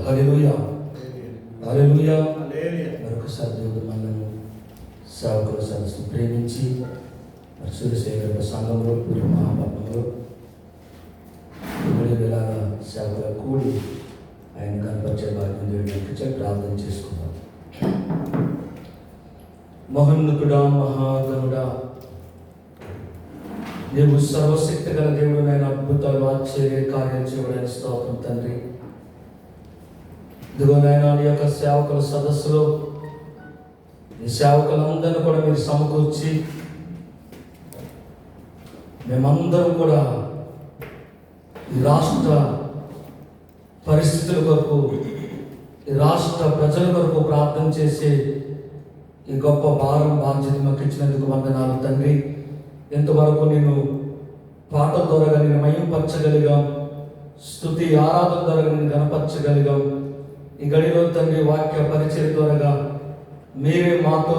హల్లెలూయా, హల్లెలూయా. మరొకసారి దేవుడు మనల్ని సేవకుల సదస్సు ప్రేమించి సూర్యశేఖర సంఘంలో పూర్వ మహాపట్నంలో ఇలాగా సేవకుల కూడి ఆయన కనపరిచే భాగ్యం దేవుడికి ప్రార్థన చేసుకుందాం. మహోన్నతుడా, మహాగణుడా, నీవు సర్వశక్తి గల దేవుడు, నేను అద్భుతాలు ఆశ్చర్య కార్యాలు చేయడానికి స్తోత్రం తండ్రి. ఇదిగో నాయన, నీ యొక్క సేవకుల సదస్సులో ఈ సేవకులందరినీ కూడా మీరు సమకూర్చి మేమందరం కూడా ఈ రాష్ట్ర పరిస్థితుల కొరకు, ఈ రాష్ట్ర ప్రజల కొరకు ప్రార్థన చేసి ఈ గొప్ప భారం బాధ్యత మాకు ఇచ్చినందుకు వందనాలు తండ్రి. ఇంతవరకు నేను పాటల ద్వారా నేను మహిమపరచగలిగాం, స్తుతి ఆరాధన ద్వారా నేను గణపరచగలిగాం. ఈ గడిలో తండ్రి వాక్య పరిచయ ద్వారా మీరే మాతో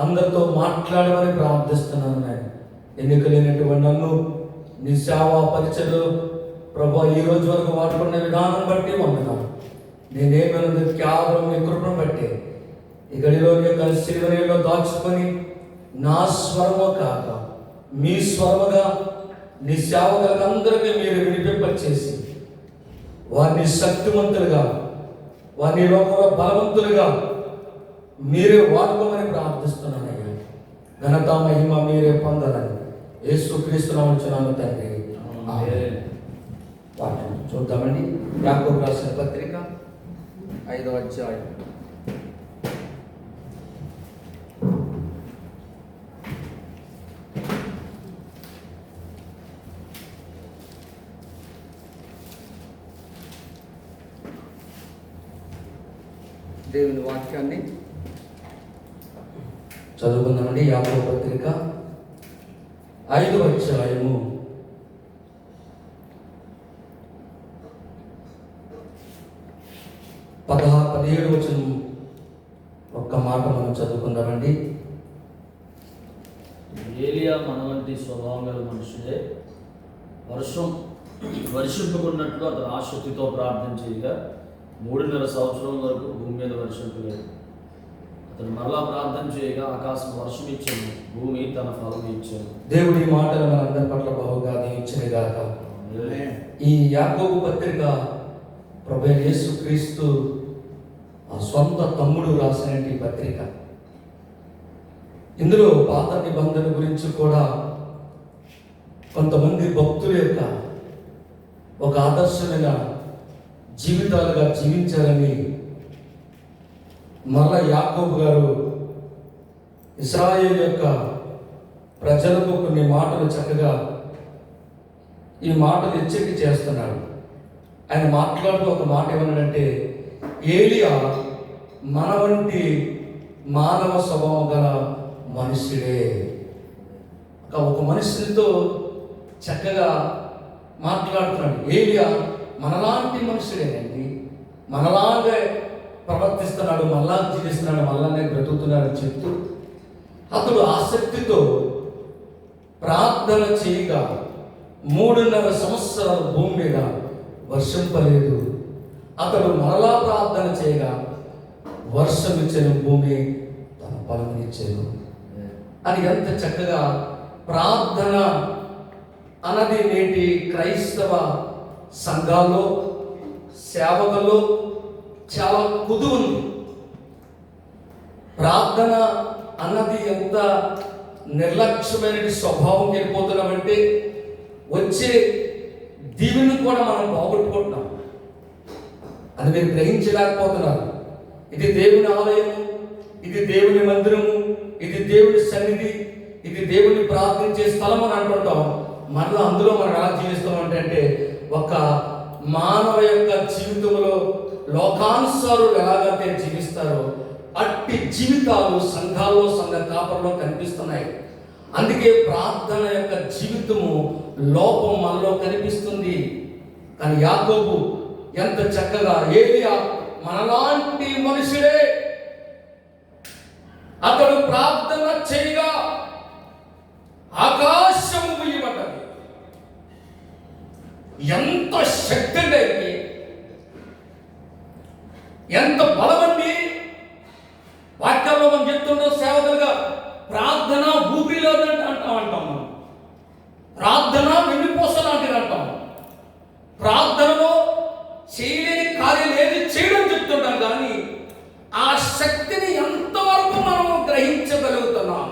అందరితో మాట్లాడమని ప్రార్థిస్తున్నాను. నేను ఎన్నిక లేనటువంటి నన్ను నీ సేవా పరిచయలు ప్రభా ఈ రోజు వరకు వాడుకున్న విధానం బట్టి వందనాలు. నేనేమైనా కేవలం మీ కృపను బట్టి ఈ గడిలో యొక్క శిలువలో దాచుకొని నా స్వరము కాక మీ స్వరముగా నీ సేవకులందరికీ మీరు వినిపింపచేసి వారిని శక్తివంతులుగా, వారిని లోకంలో బలవంతులుగా మీరే వాడుకోమని ప్రార్థిస్తున్నానయ్యా. ఘనత మహిమ మీరే పొందాలని యేసుక్రీస్తు నామమున తండ్రి. వాక్యం చూద్దామండి. యాకోబు రాసిన పత్రిక 5వ అధ్యాయం. దేవుని వాక్యాన్ని చదువుకుందామండి. యాకోబు పత్రిక 5వ అధ్యాయము 17వ వచనం ఒక్క మాట మనం చదువుకుందామండి. ఏలియా మన వంటి స్వభావం గల మనుషులే వర్షింపుకున్నట్లు అతను ఆసక్తితో ప్రార్థన చేయగా 3.5 సంవత్సరం వరకు భూమి మీద వర్షింపలేదు. అతను మరలా ప్రార్థన చేయగా ఆకాశం వర్షం ఇచ్చాను, భూమి తన ఫలం ఇచ్చాను. దేవుడి మాటలు మనందరి పట్ల బహుగా దీవించునుగాక. ఈ యాకోబు పత్రిక ప్రభువైన యేసుక్రీస్తు ఆ సొంత తమ్ముడు రాసిన పత్రిక. ఇందులో పాత నిబంధన గురించి కూడా కొంతమంది భక్తుల యొక్క ఒక ఆదర్శమైన జీవితాలుగా జీవించాలని మరలా యాకోబు గారు ఇశ్రాయేలు యొక్క ప్రజలకు కొన్ని మాటలు చక్కగా ఈ మాటలు హెచ్చరిక చేస్తున్నాడు. ఆయన మాట్లాడుతూ ఒక మాట ఏమన్నాడంటే, ఏలియా మన వంటి మానవ స్వభావం గల మనుషుడే. ఒక మనుషులతో చక్కగా మాట్లాడుతున్నాడు. ఏలియా మనలాంటి మనుషుడేనండి, మనలాగే ప్రవర్తిస్తున్నాడు, మళ్ళా జీవిస్తున్నాడు, మళ్ళానే బ్రతుకుతున్నాడు అని చెప్తూ అతడు ఆసక్తితో ప్రార్థన చేయగా 3.5 సంవత్సరాల భూమి మీద వర్షింపలేదు. అతడు మరలా ప్రార్థన చేయగా వర్షం ఇచ్చిన భూమి తన ఫలమునిచ్చేను అని ఎంత చక్కగా ప్రార్థన అన్నది నేటి క్రైస్తవ సంఘాల్లో సేవకుల్లో చాలా కుదువు ఉంది. ప్రార్థన అన్నది ఎంత నిర్లక్ష్యమైన స్వభావం వెళ్ళిపోతున్నామంటే వచ్చే దీవెని కూడా మనం పోగొట్టుకుంటున్నాం. అది మీరు గ్రహించలేకపోతున్నారు. ఇది దేవుని ఆలయము, ఇది దేవుని మందిరము, ఇది దేవుని సన్నిధి, ఇది దేవుని ప్రార్థించే స్థలం అని అంటుంటాం. మరలా అందులో మనం ఎలా జీవిస్తామంటే ఒక మానవ యొక్క జీవితంలో లోకానుసారులు ఎలాగైతే జీవిస్తారో అట్టి జీవితాలు సంఘాల్లో, సంఘ కాపర్లో కనిపిస్తున్నాయి. అందుకే ప్రార్థన యొక్క జీవితము లోపం మనలో కనిపిస్తుంది. కానీ యాకోబు ఎంత చక్కగా, ఏలియా మనలాంటి మనుషుడే, అతడు ప్రార్థన చేయగా ఆకాశము ముయ్యబడ్డది. ఎంత శక్తి అనేది ఎంత బలమండి. వాక్యంలో మనం చెప్తుంటాం సేవకులుగా, ప్రార్థన ఊపిరిలో అంటాం మనం. ప్రార్థన వెన్నుపూస లాంటిది అంటాం. ప్రార్థనలో చేయలేని కార్యం ఏది చేయడం చెప్తుంటాం, కానీ ఆ శక్తిని ఎంతవరకు మనం గ్రహించగలుగుతున్నాం,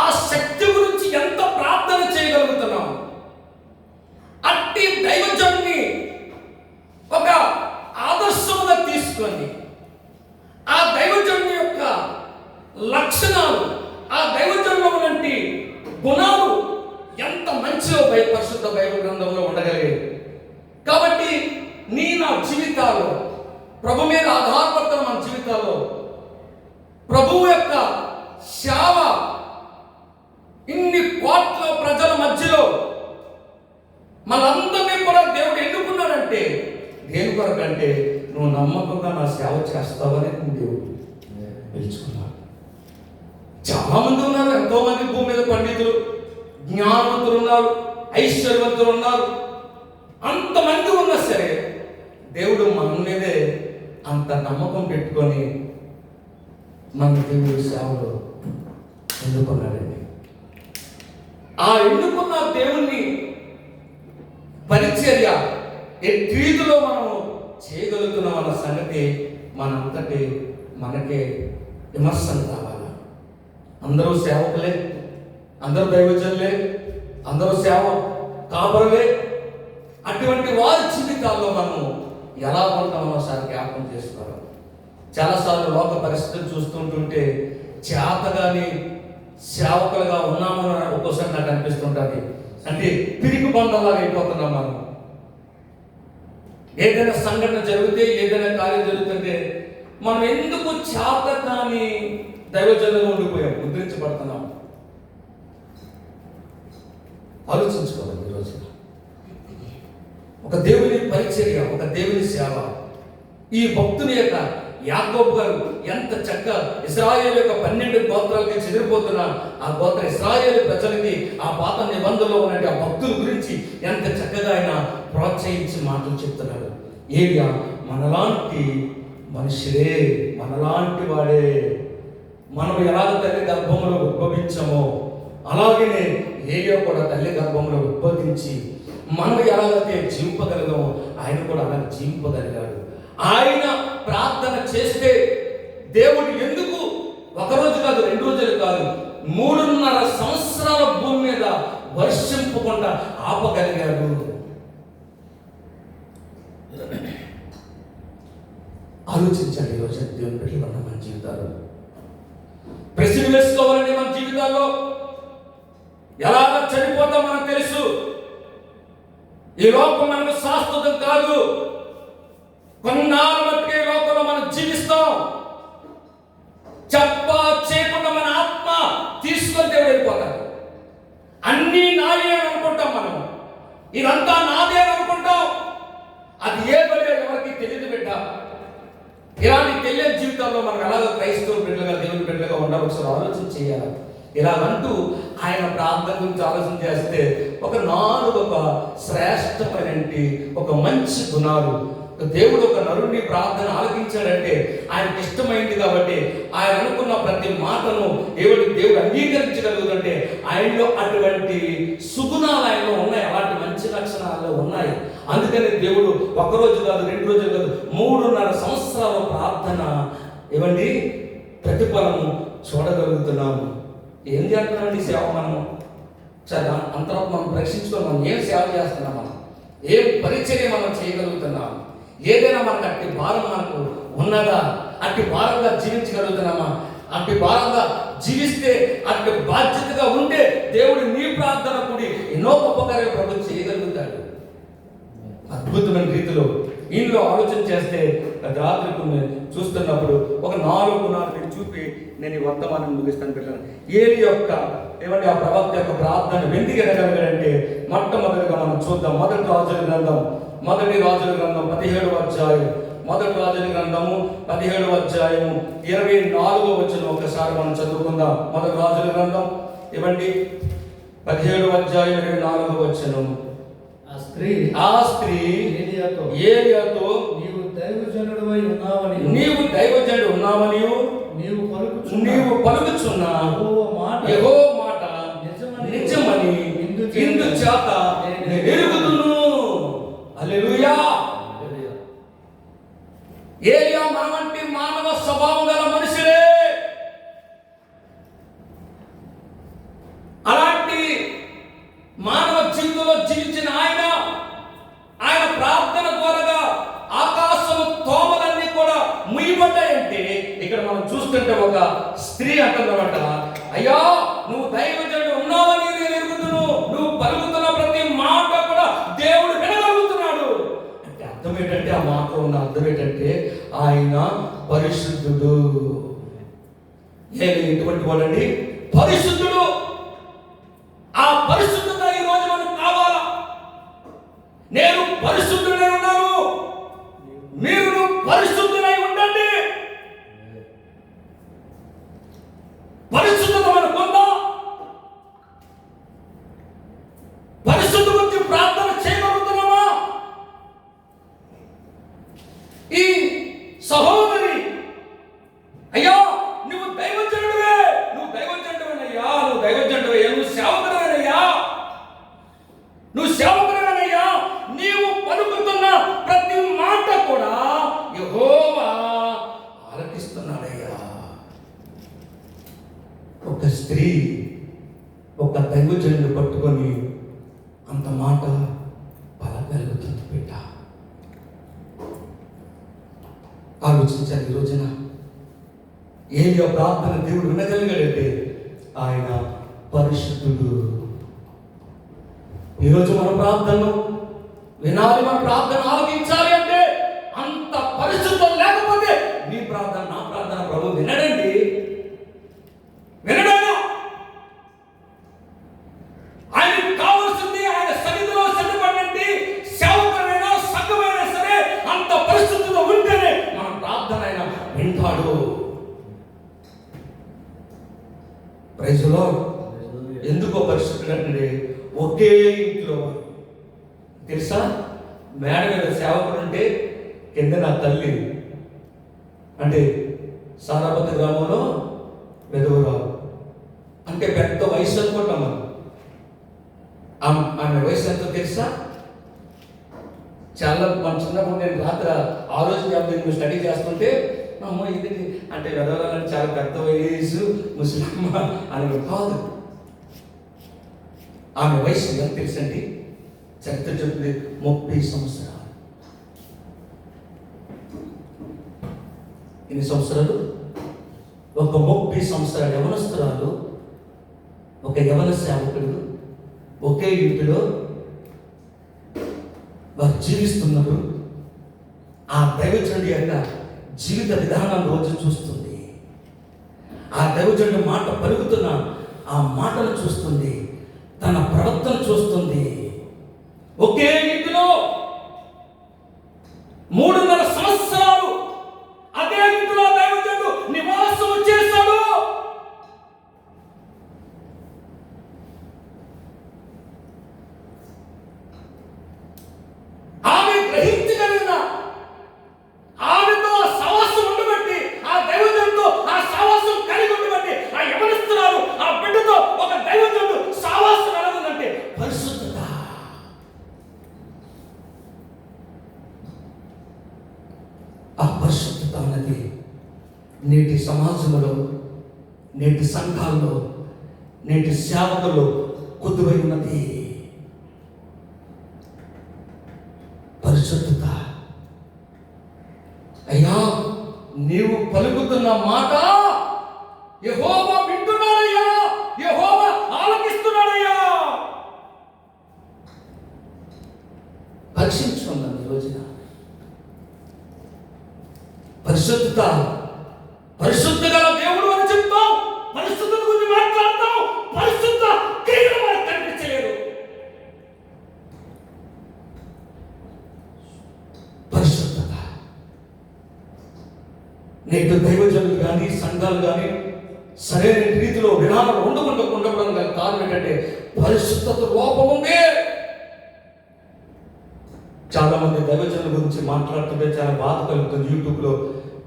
ఆ శక్తి గురించి ఎంత ప్రార్థన చేయగలుగుతున్నాం. అట్టి దైవజన్ని ఒక ఆదర్శంగా తీసుకొని ఆ దైవజన్య యొక్క లక్షణాలు, ఆ దైవజన్లో ఉన్నటువంటి గుణాలు ఎంత మంచిగా పరిశుద్ధ బైబిల్ గ్రంథంలో ఉండగలిగాయి. కాబట్టి నా జీవితాల్లో ప్రభు మీద ఆధారపడుతున్న మన జీవితాల్లో ప్రభువు యొక్క సేవ ఇన్ని కోట్ల ప్రజల మధ్యలో మనందరినీ కూడా దేవుడు ఎన్నుకున్నాడంటే దేని కొరకంటే నువ్వు నమ్మకంగా నా సేవ చేస్తావని దేవుడు పిలుచుకున్నాడు. చాలా మంది ఉన్నారు, ఎంతో మంది భూమి మీద పండితులు, జ్ఞానవంతులు ఉన్నారు, ఐశ్వర్యవంతులు ఉన్నారు. అంతమంది ఉన్నా సరే దేవుడు మన మీదే అంత నమ్మకం పెట్టుకొని మన దేవుడి సేవలో ఎన్నుకున్నాడండి. ఆ ఎన్నుకున్న దేవుణ్ణి పరిచర్య రీతిలో మనం చేయగలుగుతున్నాం అన్న సంగతి మనంతటి మనకే విమర్శన కావాలి. అందరూ సేవకులే, అందరూ దైవజనులే, అందరూ సేవ కాపరులే. అటువంటి వారి జీవితాల్లో మనం ఎలా ఉంటామో ఒకసారి జ్ఞాపకం చేసుకోవాలి. చాలాసార్లు లోక పరిస్థితులు చూస్తుంటుంటే చేతగాని సేవకులుగా ఉన్నామని ఒక్కోసారి నాకు అనిపిస్తుంటుంది. అంటే పిరికి బంధంలాగా అయిపోతున్నాం మనం. ఏదైనా సంఘటన జరిగితే, ఏదైనా కార్యం జరుగుతుంటే మనం ఎందుకు చేతగాని దైవజనులుగా ఉండిపోయాం, ముద్రించబడుతున్నాం. ఆలోచించుకోవాలి. ఈరోజు ఒక దేవుని పరిచర్య, ఒక దేవుని సేవ, ఈ భక్తుని యొక్క యాకోబు గారు ఎంత చక్కగా ఇశ్రాయేలు యొక్క 12 గోత్రాలకి చెదిరిపోతున్న ఆ గోత్ర ఇశ్రాయేలు ప్రజలకి ఆ పాత నిబంధనలో ఉన్నట్టు ఆ భక్తుల గురించి ఎంత చక్కగా ఆయన ప్రోత్సహించి మాటలు చెప్తున్నాడు. ఏలియా మనలాంటి మనుషులే, మనలాంటి వాడే. మనం ఎలాగ తల్లి గర్భంలో ఉద్భవించామో అలాగనే ఏలియా కూడా తల్లి గర్భంలో ఉద్భవించి మనం ఎలాగైతే జీవింపగలిగామో ఆయన కూడా అలా జీవింపగలిగాడు. ఆయన ప్రార్థన చేస్తే దేవుడు ఎందుకు ఒకరోజు కాదు, 2 రోజులు కాదు, 3.5 సంవత్సరాల భూమి మీద వర్షింపకుండా ఆపగలిగాడు. ఆలోచించండి. ఈరోజు దేవుని పెట్టి మన జీవితాలు ప్రశ్న వేసుకోవాలండి. మన జీవితాల్లో ఎలాగ చనిపోతాం మనకు తెలుసు. ఈ లోకం మనకు శాశ్వతం కాదు. కొన్నాళ్ళ మట్టుకే లోకంలో మనం జీవిస్తాం. చెప్ప చేయకుండా మన ఆత్మ తీసుకొని దేవుడు వెళ్ళిపోతాడు. అన్నీ నాదే అనుకుంటాం మనం. ఇదంతా నాదే అనుకుంటాం. అది ఏ బలి ఎవరికి తెలియదు బిడ్డ. ఇలాంటి తెలియని జీవితాల్లో మనం ఎలాగో క్రైస్తవ బిడ్డలుగా, దేవుని బిడ్డలుగా ఉండాలి. ఒకసారి ఆలోచన చేయాలి. ఇలాగంటూ ఆయన ప్రార్థన గురించి ఆలోచన చేస్తే ఒక 4 శ్రేష్టమైన ఒక మంచి గుణాలు. దేవుడు ఒక నరుడిని ప్రార్థన ఆలకించాడంటే ఆయనకి ఇష్టమైంది కాబట్టి ఆయన అనుకున్న ప్రతి మాటను దేవుడు అంగీకరించగలుగుతుంటే ఆయనలో అటువంటి సుగుణాలు ఆయనలో ఉన్నాయి, అలాంటి మంచి లక్షణాలు ఉన్నాయి. అందుకని దేవుడు 1 రోజు కాదు, 2 రోజులు కాదు, 3.5 సంవత్సరాల ప్రార్థన ఇవ్వండి ప్రతిఫలము చూడగలుగుతున్నాము. ఏం చేస్తున్నామండి సేవ? మనము సరే అంతవరకు మనం పరీక్షించుకొని మనం ఏం సేవ చేస్తున్నాం, మనం ఏం పరిచర్య మనం చేయగలుగుతున్నాం, ఏదైనా మనకు అట్టి భారం మనకు ఉన్నదా, అట్టి భారంగా జీవించగలుగుతున్నామా? అట్టి భారంగా జీవిస్తే, అట్టి బాధ్యతగా ఉంటే దేవుడు నీ ప్రార్థన కూడి ఎన్నో గొప్ప కార్యాలు ప్రభుత్వం చేయగలుగుతాడు అద్భుతమైన రీతిలో. ఇంట్లో ఆలోచన చేస్తే రాత్రి చూస్తున్నప్పుడు ఒక 4 గుణాలు చూపి నేను ఈ వర్తమానం ముగిస్తాను పిల్లలు. ఏలి యొక్క ఏమంటే ఆ ప్రవక్త యొక్క ప్రార్థన వెండికి ఎదగలిగాడంటే మొట్టమొదటిగా మనం చూద్దాం. మొదటి రాజుల గ్రంథం 17వ అధ్యాయం, 17వ అధ్యాయము 24వ వచనం ఒకసారి మనం చదువుకుందాం. మొదటి రాజుల గ్రంథం ఇవ్వండి 17వ అధ్యాయం 24వ వచనం. ఆ స్త్రీ ఏలియాతో నీవు దైవజనుడివై ఉన్నావని నీవు పలుకుచున్న యెహోవా మాట నిజమని ఇందుచేత నేను ఎరుగుదును. హల్లెలూయా. ఏలియా మన వంటి మానవ స్వభావం గల మనుషులే. అలాంటి మానవ జీవితంలో జీవించిన ఆయన ప్రార్థన ద్వారా ఆకాశం తోమలన్నీ కూడా ముయ్యబడ్డాయంటే ఇక్కడ మనం చూస్తుంటే ఒక స్త్రీ అంటున్నమాట, అయ్యా నువ్వు దైవజనుడు ఉన్నావని నేను ఎరుగుదును, నువ్వు పలుకుతున్న ప్రతి మాట కూడా దేవుడు వినగలుగుతున్నాడు అంటే అర్థం ఏంటంటే, ఆ మాటలో ఉన్న అర్థం ఏంటంటే ఆయన పరిశుద్ధుడు. ఎటువంటి వాడండి? పరిశుద్ధుడు. ఆ పరిశుద్ధత ఈ రోజు మనకు కావాలా? నేను పరిశుద్ధుడై ఉన్నాను, మీరు పరిశుద్ధులై ఉండండి. పరిశుద్ధత మనకు ఉందా? పరిశుద్ధ గురించి ప్రార్థన చేయగలుగుతున్నామా? ఈ సహోదరి, అయ్యా నువ్వు దైవజనుడివే, నువ్వు దైవజనుడివేనయ్యా, నువ్వు దైవజనుడివే, నువ్వు సేవకుడివేనయ్యా, నువ్వు సేవకుడివేనయ్యా, నీవు పలుకుతున్న ప్రతి మాట కూడా యెహోవా ఆలకిస్తున్నాడయ్యా. ఒక స్త్రీ ఒక దైవజనుడిని పట్టుకొని అంత మాట పలకగలుగుతుంది. బిడ్డ ఆలోచించాలి. ఈ రోజున ఏలియా ప్రార్థన దేవుడు వినగలిగాడంటే ఆయన పరిశుద్ధుడు. ఈరోజు మన ప్రార్థనను వినాలి, మన ప్రార్థన ఆలకించాలి అంటే అంత పరిశుద్ధం లేకపోతే నీ ప్రార్థన నా ప్రార్థన ప్రభు వినడండి. వినడాను. ఆయనకు కావాల్సింది ఆయన సన్నిధిలో సిద్ధపడండి. సేవకుడైనా సంఘమైనా సరే అంత పరిశుద్ధత ఉంటేనే మన ప్రార్థన ఆయన వింటాడు. Praise the Lord. ఎందుకో పరిశుద్ధుడు అంటే ఒకే ఇంట్లో తెలుసా, మేడ మీద సేవకుడు ఉంటే కింద నా తల్లి అంటే సారాపతి గ్రామంలో మెదవరావు అంటే పెద్ద వయసు అనుకుంటాం మనం. ఆమె వయసు ఎంతో తెలుసా? చాలా మన చిన్నప్పుడు నేను రాత్రి ఆ రోజు నేను స్టడీ చేస్తుంటే అమ్మ ఇది అంటే వెదవాలంటే చాలా పెద్ద వయసు ముస్లిం అని కాదు. ఆమె వయసు ఎంత తెలుసండి? చరిత్ర చెప్తుంది 30 సంవత్సరాలు. ఎన్ని సంవత్సరాలు? ఒక 30 సంవత్సరాలు యవనస్తురాలు, ఒక యవన సేవకుడు ఒకే ఇంటిలో వారు జీవిస్తున్నారు. ఆ దైవజనుడి యొక్క జీవిత విధానం రోజు చూస్తుంది. ఆ దైవజనుడి మాట పలుకుతున్న ఆ మాటలు చూస్తుంది, తన ప్రవర్తన చూస్తుంది. ఒకే ఇంటిలో 3.5 సంవత్సరాలు అదే ఇంటిలో దైవజనుడు నివాసం చేశాడు. ఆమె గ్రహించగలిగిన, ఆమెతో ఆ సవాసం ఉండబట్టి, ఆ దైవజనుడితో ఆ సవాసం కలిగి ఉండబట్టి ఆ యవనస్తురాలు ఆ బిడ్డతో ఒక దైవజనుడు సవాసం కలగదంటే పరిశుద్ధత. ఆ పరిశుద్ధత అన్నది నేటి సమాజంలో, నేటి సంఘాల్లో, నేటి సేవకులు కొద్దువై ఉన్నది. పరిశుద్ధత. అయ్యా నీవు పలుకుతున్న మాట యెహోవా వింటున్నాడయ్యా, యెహోవా ఆలకిస్తున్నాడయ్యా. పరీక్షించుకున్నాను ఈ రోజున. పరిశుద్ధత, పరిశుద్ధ గల దేవుడు అని చెప్తాం, పరిశుద్ధత గురించి మాట్లాడతాం, పరిశుద్ధ క్రియలు మనకు కనిపించలేదు. పరిశుద్ధత. నేటి దైవజనులు కానీ సంఘాలు కానీ సరైన రీతిలో విధానం ఉండడం గల కారణం ఏంటంటే పరిశుద్ధత లోపం ఉంది. చాలా మంది దైవజనుల గురించి మాట్లాడుతుంటే చాలా బాధ కలుగుతుంది. యూట్యూబ్లో,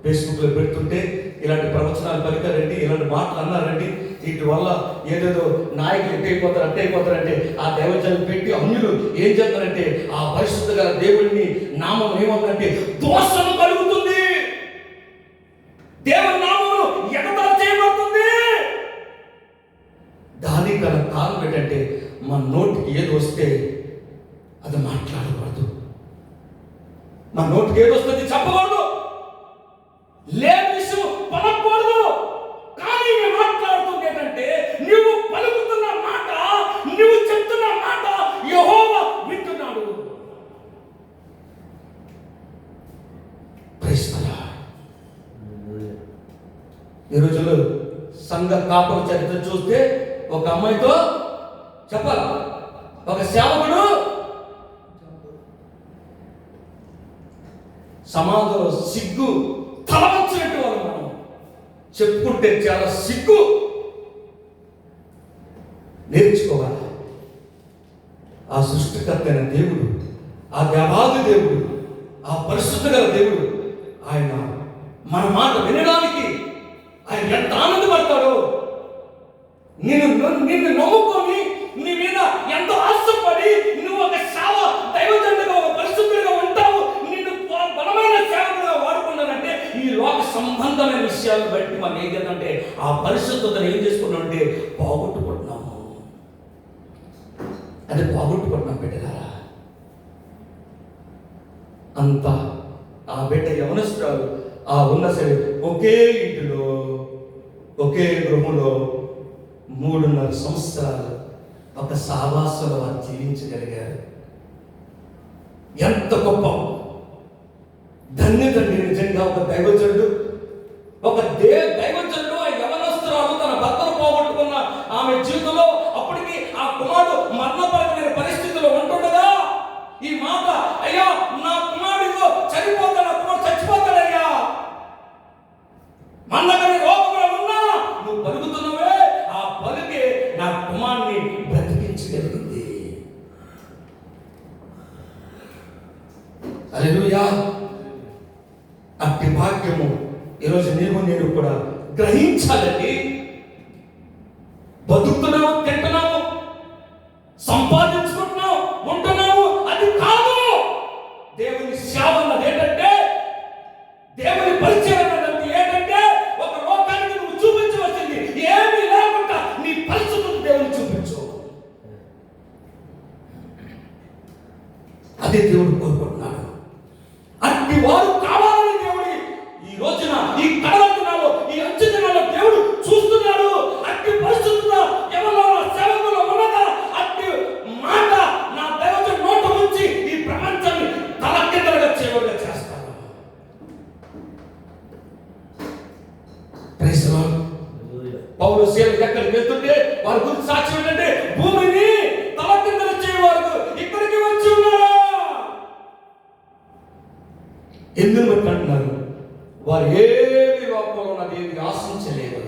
ఫేస్బుక్లో పెడుతుంటే ఇలాంటి ప్రవచనాలు పలికారండి, ఇలాంటి మాటలు అన్నారండి, వీటి వల్ల ఏదేదో నాయకులు అట్టయిపోతారంటే ఆ దైవజనులు పెట్టి అన్యులు ఏం చేస్తారంటే ఆ పరిశుద్ధ గల దేవుడిని నామం ఏమవుతుందంటే దోషం కలుగుతుంది, దేవుని నామమును ఎగతాళి చేయబడుతుంది. దానికి గల కారణం ఏంటంటే మన నోటికి ఏది వస్తే అది మాట్లాడకూడదు, మన నోటికి ఏది వస్తుంది చెప్పకూడదు, లేని విషయం పలకూడదు. కానీ నేను మాట్లాడుతుంది ఏంటంటే నువ్వు పలుకుతున్న మాట, నువ్వు చెప్తున్న మాట యెహోవా వింటున్నాడు. Praise the Lord. ఈ రోజుల్లో సంఘ కాపుల చరిత్ర చూస్తే ఒక అమ్మాయితో చెప్పాలి, ఒక సేవకుడు సమాజంలో సిగ్గు తలవంచినట్టు వాళ్ళు మనం చెప్పుకుంటే చాలా సిగ్గు. నేర్చుకోవాలి. ఆ సృష్టికర్త అయిన దేవుడు, ఆ దేవాది దేవుడు, ఆ పరిశుద్ధ గల దేవుడు, ఆయన మన మాట వినడానికి ఆయన ఎంత ఆనందపడతాడో, నిన్ను నమ్ముకొని నీ మీద ఎంతో ఆశపడి నువ్వు ఒక సేవ దైవజనుడిగా, ఒక పరిశుద్ధుడిగా ఉంటావు, నిన్ను బలమైన సేవకుడిగా వాడుకున్నానంటే ఈ లోక సంబంధమైన విషయాలను బట్టి మనం ఏం చేద్దంటే ఆ పరిశుద్ధతను ఏం చేసుకున్నాం అంటే పోగొట్టుకుంటున్నాము. అది పోగొట్టుకుంటున్నాం బిడ్డలారా. అంత ఆ బిడ్డ యవనస్తురాలు ఆ ఉన్న సరే ఒకే ఇంటిలో ఒకే గృహంలో 3.5 సంవత్సరాలు ఒక సావాసంలో వారు జీవించగలిగారు. ఎంత గొప్ప ధన్యతండి నిజంగా. ఒక దైవజనుడు, ఒక దైవజనుడు ఆ యవనస్తురాలు తన భర్తను పోగొట్టుకున్న ఆమె జీవితంలో అప్పటికి ఆ కుమారుడు మరణపరమైన పరిస్థితిలో ఉంటుండగా ఈ మాట, అయ్యా నా కుమారుడు చనిపోతాడు, నా కుమారుడు చచ్చిపోతాడయ్యా, మన్నగని రోగంలో ఉన్నా నువ్వు పలుకుతున్నావే, ఆ పలుకే నా కుమారుని బ్రతికించగలిగింది. హల్లెలూయా. అట్టి భాగ్యము ఈరోజు నేను కూడా గ్రహించాలండి. బతుకుతున్నావు, తింటున్నావు, సంపాదించుకుంటున్నావు, ఉంటున్నావు, అది కాదు. దేవుని సేవ అన్నది ఏంటంటే, దేవుని పరిచయం అన్నది ఏంటంటే ఒక లోకానికి నువ్వు చూపించవలసింది ఏమీ లేకుండా నీ పరిస్థితులు దేవుని చూపించు. అదే దేవుడు కోరుకుంటున్నాడు. అట్టి వారు కావాలని దేవుడి ఈ రోజున ఈ కడల దినాల్లో, ఈ అంచె దినాల్లో దేవుడు చూస్తున్నాడు. అట్టి పరిస్థితుల్లో ఎవరో సేవకులు ఉన్నదా, అట్టి మాట నా దైవజనుడి నోట నుంచి ఈ ప్రపంచాన్ని తలకిందలుగా చేయబడిగా చేస్తాను. Praise the lord. పౌలు సేవకు ఎక్కడికి వెళ్తుంటే వారి గురించి సాక్ష్యం ఏంటంటే భూమిని తలకిందలు చేయవారు ఇక్కడికి వచ్చి ఉన్నారు. ఎందుకు బట్టి అంటున్నారు? వారు ఏమి లోపంలో ఉన్నది ఏమి ఆశించలేదు.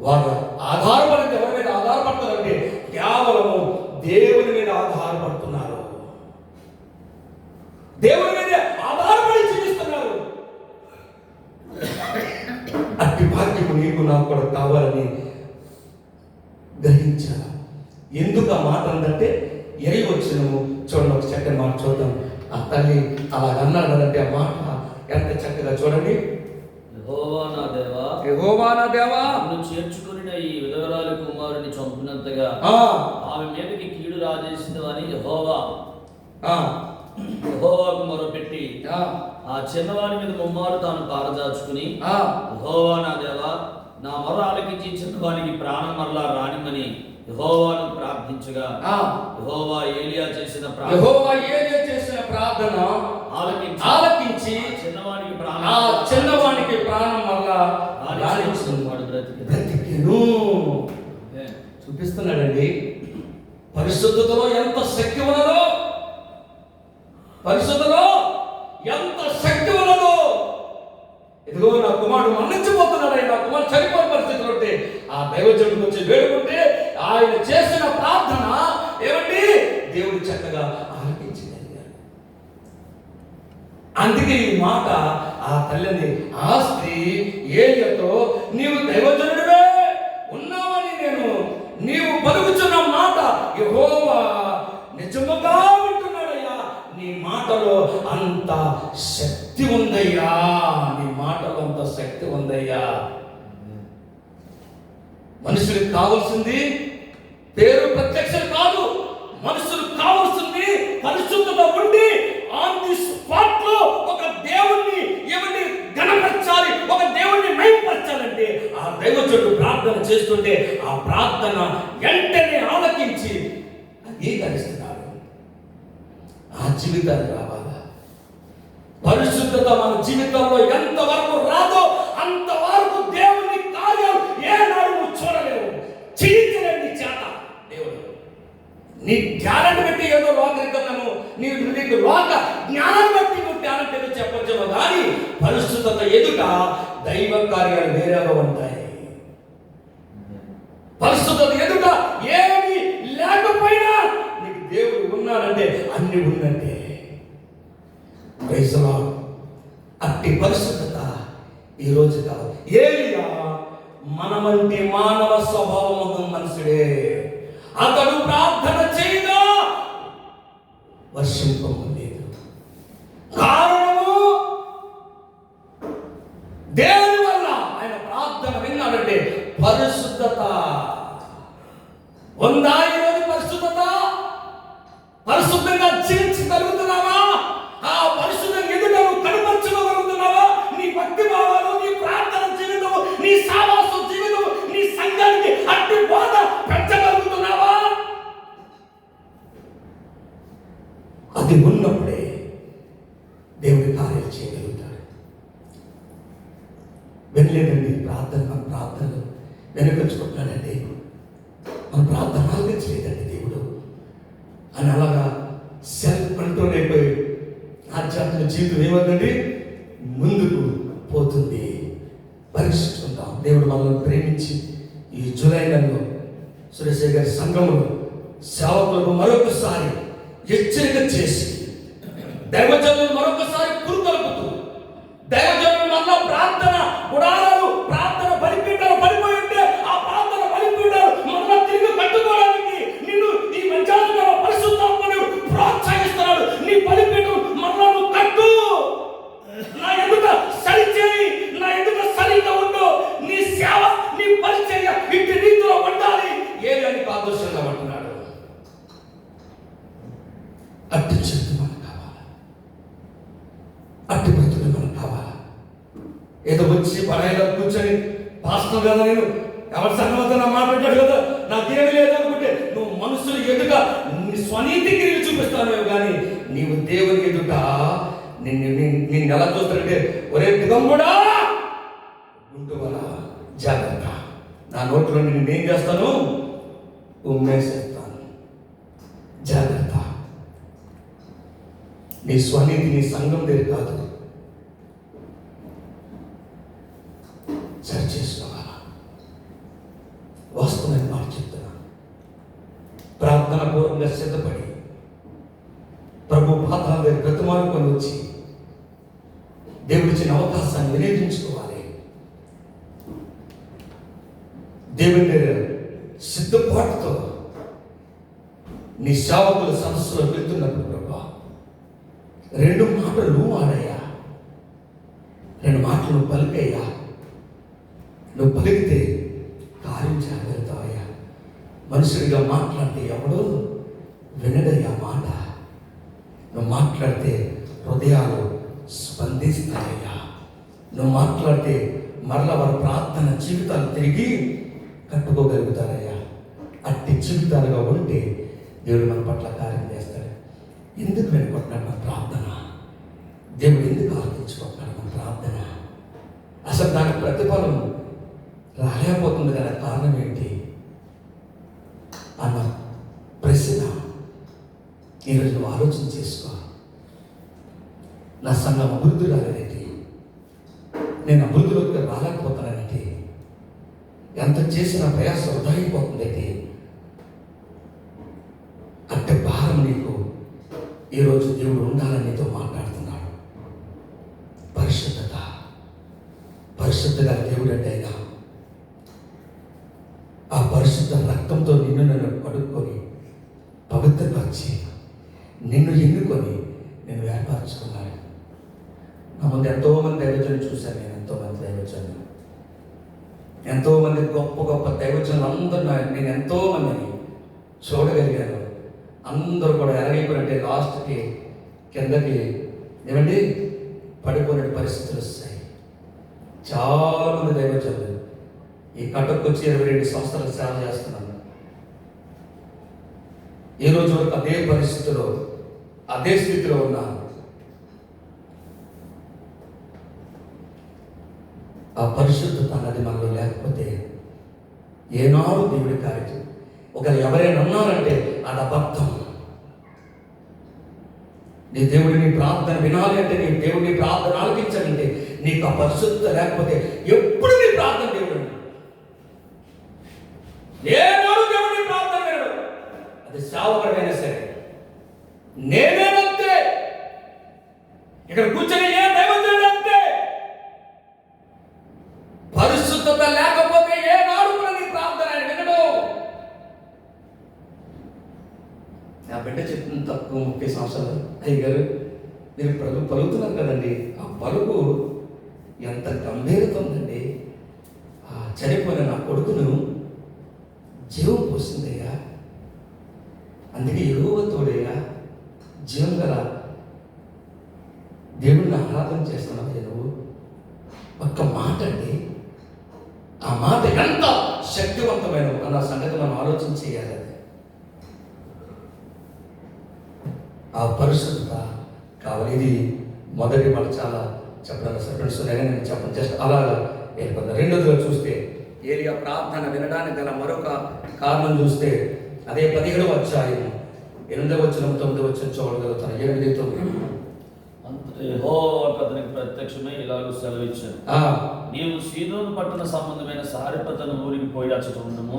వారు ఆధారపడితే ఎవరి మీద ఆధారపడతారంటే కేవలము దేవుని మీద ఆధారపడుతున్నారు, దేవుని మీద ఆధారపడి జీవిస్తున్నారు. అట్టి భాగ్యము నీకు నాకు కూడా కావాలని గ్రహించాలి. ఎందుకు ఆ మాట అందంటే ఎరిగి వచ్చినము చూడండి, ఒక చక్కని మాట చూద్దాం. ఆ తల్లి అలాగన్నాడంటే ఆ మాట ఎంత చక్కగా చూడండి. యెహోవా నా దేవా, నన్ను చేర్చుకుని ఈ విధవరాలి కుమారుని చంపినంతగా ఆమె మీదకి కీడు రాజేసిందని యెహోవాకు మొరపెట్టి ఆ చిన్నవాడి మీద ముమ్మారు తాను పారదాచుకుని, యెహోవా నా దేవా, నా మొర ఆలకించి చిన్నవాడికి ప్రాణం మరలా రానిమని యెహోవాను ప్రార్థించగా యెహోవా ఏలియా చేసిన ప్రార్థన ఆలకించి చిన్నవానికి ప్రాణం మరలా బ్రతికెను. చూపిస్తున్నాడండి పరిశుద్ధతలో ఎంత శక్తి ఉన్నదో, పరిశుద్ధతలో ఎంత శక్తి ఉన్నదో. ఇదిగో నా కుమారుడు మరణించిపోతున్నాడు, నా కుమారుడు చనిపోయిన పరిస్థితులు ఉంటే ఆ దైవజనుడికి వచ్చి వేడుకుంటే ఆయన చేసిన ప్రార్థన ఏమండి దేవుడు చక్కగా ఆలకించగలిగాడు. అందుకే ఈ మాట ఆ తల్లిని, ఆ స్త్రీ ఏలియాతో, నీవు దైవజనుడివే ఉన్నావని నేను నీవు పలుకుచున్న మాట యెహోవా నిజముగా వింటున్నాడయ్యా. నీ మాటలో అంత శక్తి ఉందయ్యా, నీ మాటలో అంత శక్తి ఉందయ్యా. మనుషులకు కావాల్సింది పేరు ప్రత్యక్షం కాదు, మనుషులకు కావాల్సింది పరిశుద్ధత ఉండి ఆన్ ది స్పాట్ లో ఒక దేవుణ్ణి ఏమని గణపరచాలి, ఒక దేవుణ్ణి మైపరచాలంటే ఆ దైవజనుడు ప్రార్థన చేస్తుంటే ఆ ప్రార్థన వెంటనే ఆలకించి అంగీకరిస్తున్నాడు. ఆ జీవితాలు రావాలా? పరిశుద్ధత మన జీవితంలో ఎంతవరకు రాదో అంతవరకు దేవుని కార్యం ఏనాడు నువ్వు చూడలేవు, చేయించలేవు నీ చేత. దేవుడు నీ జ్ఞానాన్ని బట్టి ఏదో లోకరికము, నీకు లోక జ్ఞానాన్ని బట్టి నువ్వు జ్ఞానం ఏదో చెప్పొచ్చేమో కానీ పరిశుద్ధత ఎదుట దైవ కార్యాలు వేరేగా ఉంటాయి. పరిశుద్ధత ఎదుట ఏమి లేకపోయినా నీకు దేవుడు ఉన్నాడంటే అన్ని ఉన్నట్టే. Praise the Lord. అట్టి పరిశుద్ధత ఈరోజు కాదు. ఏలియా మన వంటి మానవ స్వభావం ఉన్న మనుషుడే. అతడు ప్రార్థన చేయగా వర్షింపము లేదు. కారణము దేవుని వల్ల ఆయన ప్రార్థన విన్నాడంటే పరిశుద్ధత ఉందా? ఈరోజు పరిశుద్ధత, పరిశుద్ధంగా జీవించగలుగుతున్నావా? ఆ పరిశుద్ధం ఎదుట నువ్వు కనపరచగలుగుతున్నావా? నీ భక్తి భావాలు, నీ ప్రార్థన జీవితము, నీ సావాస జీవితము, నీ సంఘానికి అట్టి బోధ పెంచగలుగుతున్నావా? అది ఉన్నప్పుడే దేవుడి కార్యాలు చేయగలుగుతాడు. వినలేదండి ప్రార్థన, మన ప్రార్థనలు వెనకొచ్చుకుంటున్నాడండి, మన ప్రార్థన ఆలోచించలేదండి దేవుడు అని అలాగా సెల్ఫ్ కంట్రోల్ అయిపోయి ఆధ్యాత్మిక జీవితం ఏమవుతుంది? ముందుకు పోతుంది. పరీక్షించుకుంటాం. దేవుడు మనల్ని ప్రేమించి ఈ జూలై నెలలో సురేష్ గారి సంఘములు సేవకులకు మరొకసారి హెచ్చరిక చేసి దైవజనులు మరొకసారి పురుకొల్పుతూ, దైవజనులు మళ్ళా ప్రార్థన గుడారాలు, ప్రార్థన బలిపీఠాలు పడిపోయి ఉంటే ఆ ప్రార్థన బలిపీఠాలు మళ్ళా తిరిగి కట్టుకోవడానికి నిన్ను ఈ మంచాల పరిశుద్ధాత్మను ప్రోత్సహిస్తున్నాడు. నీ బలిపీఠం మళ్ళా నువ్వు కట్టు, నా ఎదుట సరిచేయి, నా ఎదుట సరిగా ఉండు, నీ సేవ, నీ పరిచర్య ఇంటి రీతిలో ఉండాలి. ఏదని ఆదర్శంగా ఉంటున్నాడు. అట్టి శక్తి మనకు కావాలా? అట్టి బ్రతుకులు మనకు కావాలా? ఏదో వచ్చి పడాయిలో కూర్చొని పాస్టర్ కదా, నేను ఎవరి సంగతి నా మాట్లాడాడు కదా, నాకేమి లేదు అనుకుంటే నువ్వు మనుషులు ఎదుట నీ స్వనీతి క్రియలు చూపిస్తాను కానీ నీవు దేవుని ఎదుట నిన్ను ఎలా చూస్తానంటే, ఒరే దిగంబుడా గుంటువల జాగ్రత్త, నా నోట్లో నేనేం చేస్తాను? ఉమ్మేసేస్తాను. జాగ్రత్త. నీ స్వనీతి నీ సంఘం దగ్గర కాదు, సరి చేసుకోవాలా? వాస్తవమైన మాట చెప్తున్నా. ప్రార్థన పూర్వంగా సిద్ధపడి ప్రభు పాదాల దగ్గర బ్రతిమాలుకొని వచ్చి దేవుడిచ్చిన అవకాశాన్ని వినియోగించుకోవాలి. దేవుని దగ్గర సిద్ధపాటుతో నీ సేవకుల సదస్సులో వెళ్తున్నప్పుడు ప్రభా 2 మాటలు నువ్వు ఆడయ్యా, 2 మాటలు నువ్వు పలికయ్యా. నువ్వు పలికితే కార్యం చేయగలుగుతావయ్యా. మనుషుడిగా మాట్లాడితే ఎవడు వినడయ్యా మాట. నువ్వు మాట్లాడితే హృదయాలు స్పందిస్తాయ్యా. నువ్వు మాట్లాడితే మరలా వారి ప్రార్థన జీవితాలు తిరిగి కట్టుకోగలుగుతారయ్యా. అట్టి జీవితాలుగా ఉంటే దేవుడు మన పట్ల కార్యం చేస్తాడు. ఎందుకు వెనుకుంటున్నాడు మన ప్రార్థన? దేవుడు ఎందుకు ఆలోచించుకుంటున్నాడు మన ప్రార్థన? అసలు దానికి ప్రతిఫలం రాలేకపోతుంది కదా, కారణం ఏంటి అన్న ప్రశ్న ఈరోజు నువ్వు ఆలోచన చేసుకో. నా సంఘం అభివృద్ధి రాలేదేంటి? నేను అభివృద్ధిలోకి రాలేకపోతున్నానంటే, ఎంత చేసిన ప్రయాస వృధా అయిపోతుందంటే, అంటే భారం నీకు ఈరోజు దేవుడు ఉండాలని నీతో మాట్లాడుతున్నాడు. ఆ పరిశుద్ధ రక్తంతో నిన్ను నన్ను కడుక్కొని పవిత్రపరిచి నిన్ను ఎన్నుకొని నేను ఏర్పరచుకున్నాను. నా ముందు ఎంతోమంది దైవజనులు చూశాను. నేను ఎంతోమంది దైవజనులు, ఎంతోమంది గొప్ప గొప్ప దైవజనులు అందరూ నేను ఎంతోమందిని చూడగలిగాను. అందరూ కూడా ఎలాగైపోయినట్టే లాస్ట్కి కిందకి ఏమండి పడిపోయిన పరిస్థితులు వస్తాయి. చాలామంది దైవజనులు ఈ కట్టకు వచ్చి 22 సంవత్సరాలు సేవ చేస్తున్నాను. ఈ రోజు వరకు అదే పరిస్థితిలో అదే స్థితిలో ఉన్నాను. ఆ పరిశుద్ధత అన్నది మనలో లేకపోతే ఏనాడు దేవుడి కార్యం. ఒకరు ఎవరైనా అన్నారంటే అది అబద్ధం. నీ దేవుడిని ప్రార్థన వినాలి అంటే, నీ దేవుడిని ప్రార్థన ఆలకించాలంటే నీకు ఆ పరిశుద్ధత లేకపోతే ఎప్పుడు నీ ప్రార్థన దేవుడు ఏనాడు దేవుడిని ప్రార్థన వినడు. అది సేవకుడైనా సరే నేనేనంతే, ఇక్కడ కూర్చొని ఏ దైవజనుడు అంతే. పరిశుద్ధత లేకపోతే ఏనాడు కూడా నీ ప్రార్థన ఆయన వినడు. నా బిడ్డ చెప్తుంది తక్కువ 30 సంవత్సరాలు, అయ్యగారు మీరు పలుకుతున్నారు కదండి, ఆ పలుకు ఎంత గంభీరత ఉందండి. ఆ చనిపోయిన నా కొడుకును జీవం పోసిందయ్యా, అందుకే యెహోవా తోడయ్యా, జీవం గల దేవుడిని ఆరాధన చేస్తున్నావు నువ్వు. ఒక్క మాట అండి, ఆ మాట ఎంత శక్తివంతమైన అన్న సంగతి మనం ఆలోచన చేయాలి. ఆ పరిశుద్ధత కావాలి. ఇది మొదటి మాట. చాలా చెప్పడానికి ఫ్రెండ్స్ నేను చెప్పను, జస్ట్ అలాగా వెళ్ళిపోతాను. రెండోదిగా చూస్తే ఏలియా ప్రార్థన వినడానికి గల మరొక కారణం చూస్తే అదే 17వ అధ్యాయం 8వ వచనం 9వ వచనం చూడగలుగుతాను. 8, 9. అంతటి యెహోవా అతనికి ప్రత్యక్షమై ఇలాగ సెలవిచ్చాడు, నీవు సీదోను పట్టణ సంబంధమైన సారెపతను ఊరికి పోయి అచ్చటను,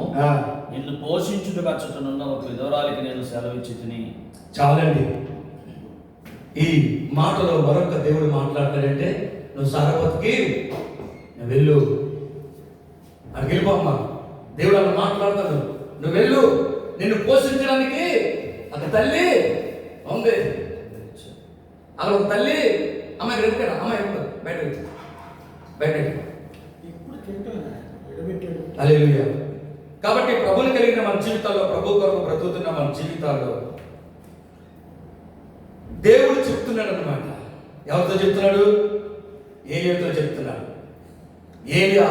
నిన్ను పోషించుటకు అచ్చటనున్న ఒక విధవరాలికి నేను సెలవిచ్చి తిని. చాలండి. ఈ మాటలో మరొక దేవుడు మాట్లాడతాడంటే, నువ్వు సారపతికి వెళ్ళు, అది వెళ్ళిపోమ్మా. దేవుడు అలా మాట్లాడతాడు, నువ్వు వెళ్ళు, నిన్ను పోషించడానికి ఒక తల్లి ఉంది. అలా ఒక తల్లి అమ్మాయి రేపుకాడు, అమ్మాయి బయట హల్లెలూయా. కాబట్టి ప్రభుని కలిగిన మన జీవితాల్లో, ప్రభు కొరకు బ్రతుకుతున్న మన జీవితాల్లో దేవుడు చెప్తున్నాడు అన్నమాట. ఎవరితో చెప్తున్నాడు? ఏలియాతో చెప్తున్నాడు. ఏలియా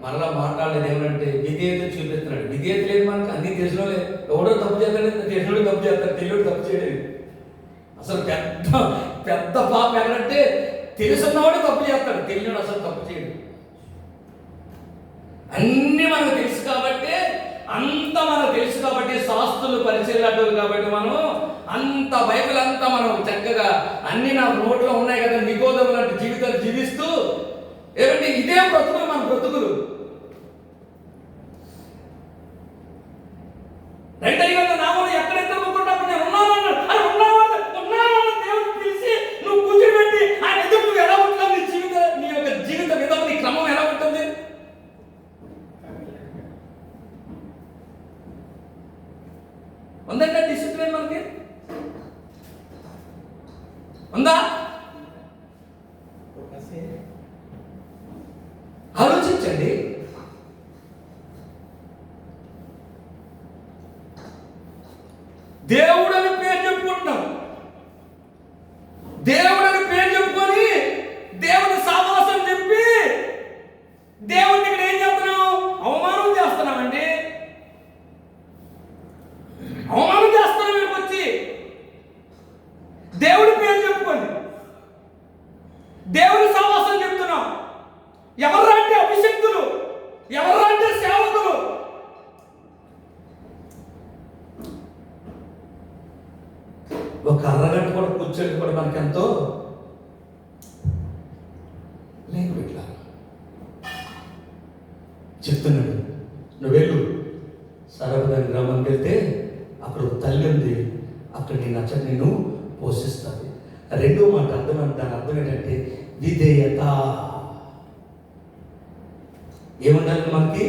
మరలా మాట్లాడలేదు. ఏమంటే విధేయత చూపిస్తున్నాడు. విధేయత లేదు మనకు, అన్ని దేశంలో లేదు. ఎవడో తప్పు చేస్తాడు, దేశంలో తప్పు చేస్తాడు, తెలియడు తప్పు చేయలేదు. అసలు పెద్ద పెద్ద పాపం ఎక్కడంటే తెలుసున్నవాడు తప్పు చేస్తాడు, తెలియడు అసలు తప్పు చేయడు. అన్ని మనకు తెలుసు కాబట్టి, అంత మనకు తెలుసు కాబట్టి, శాస్త్రులు పరిశీలనలు కాబట్టి మనం అంత బైబిల్ అంతా మనం చక్కగా అన్ని నా నోట్లో ఉన్నాయి కదా, నికోదము లాంటి జీవితాలు జీవిస్తూ ఏమంటే ఇదే బ్రతుకులు మన బ్రతుకులు. రెండయ్య నామలు ఎక్కడెక్కడ ముగ్గుంటప్పుడు నేను ఉన్నాను అని ఉన్నాను దేవుడు పిలిచి నువ్వు కూర్చోబెట్టి ఆయన ఎదురు నువ్వు ఎలా ఉంటావు? నీ యొక్క జీవిత విధానం, నీ క్రమం ఎలా ఉంటుంది? ఉందంటే డిసిప్లిన్ మనకి ఉందా? ఆలోచించండి. దేవుడని పేరు చెప్పుకుంటున్నాం, దేవుడని పేరు చెప్పుకొని దేవుని సావాసం చెప్పి దేవుడిని ఇక్కడ ఏం చేస్తున్నాం? అవమానం చేస్తున్నామండి. అవమానం చేస్తున్నాం. వీడికి వచ్చి దేవుడి పేరు చెప్పుకోండి, దేవుని సావాసం చెప్తున్నాం. ఎవరంటే అభిషక్తులు, ఎవరంటే సేవకులు. ఒక అరగంట కూడా కూర్చొని కూడా మనకెంతో లేదు. ఇట్లా చెప్తున్నాడు, నువ్వు వెళ్ళు, సరపదాని గ్రామానికి వెళ్తే అక్కడ ఒక తల్లి ఉంది, అక్కడ నేను నచ్చని నేను పోషిస్తాను. రెండో మాట అర్థం, దాని అర్థం ఏంటంటే విధేయత. ఏమన్నారు మనకి?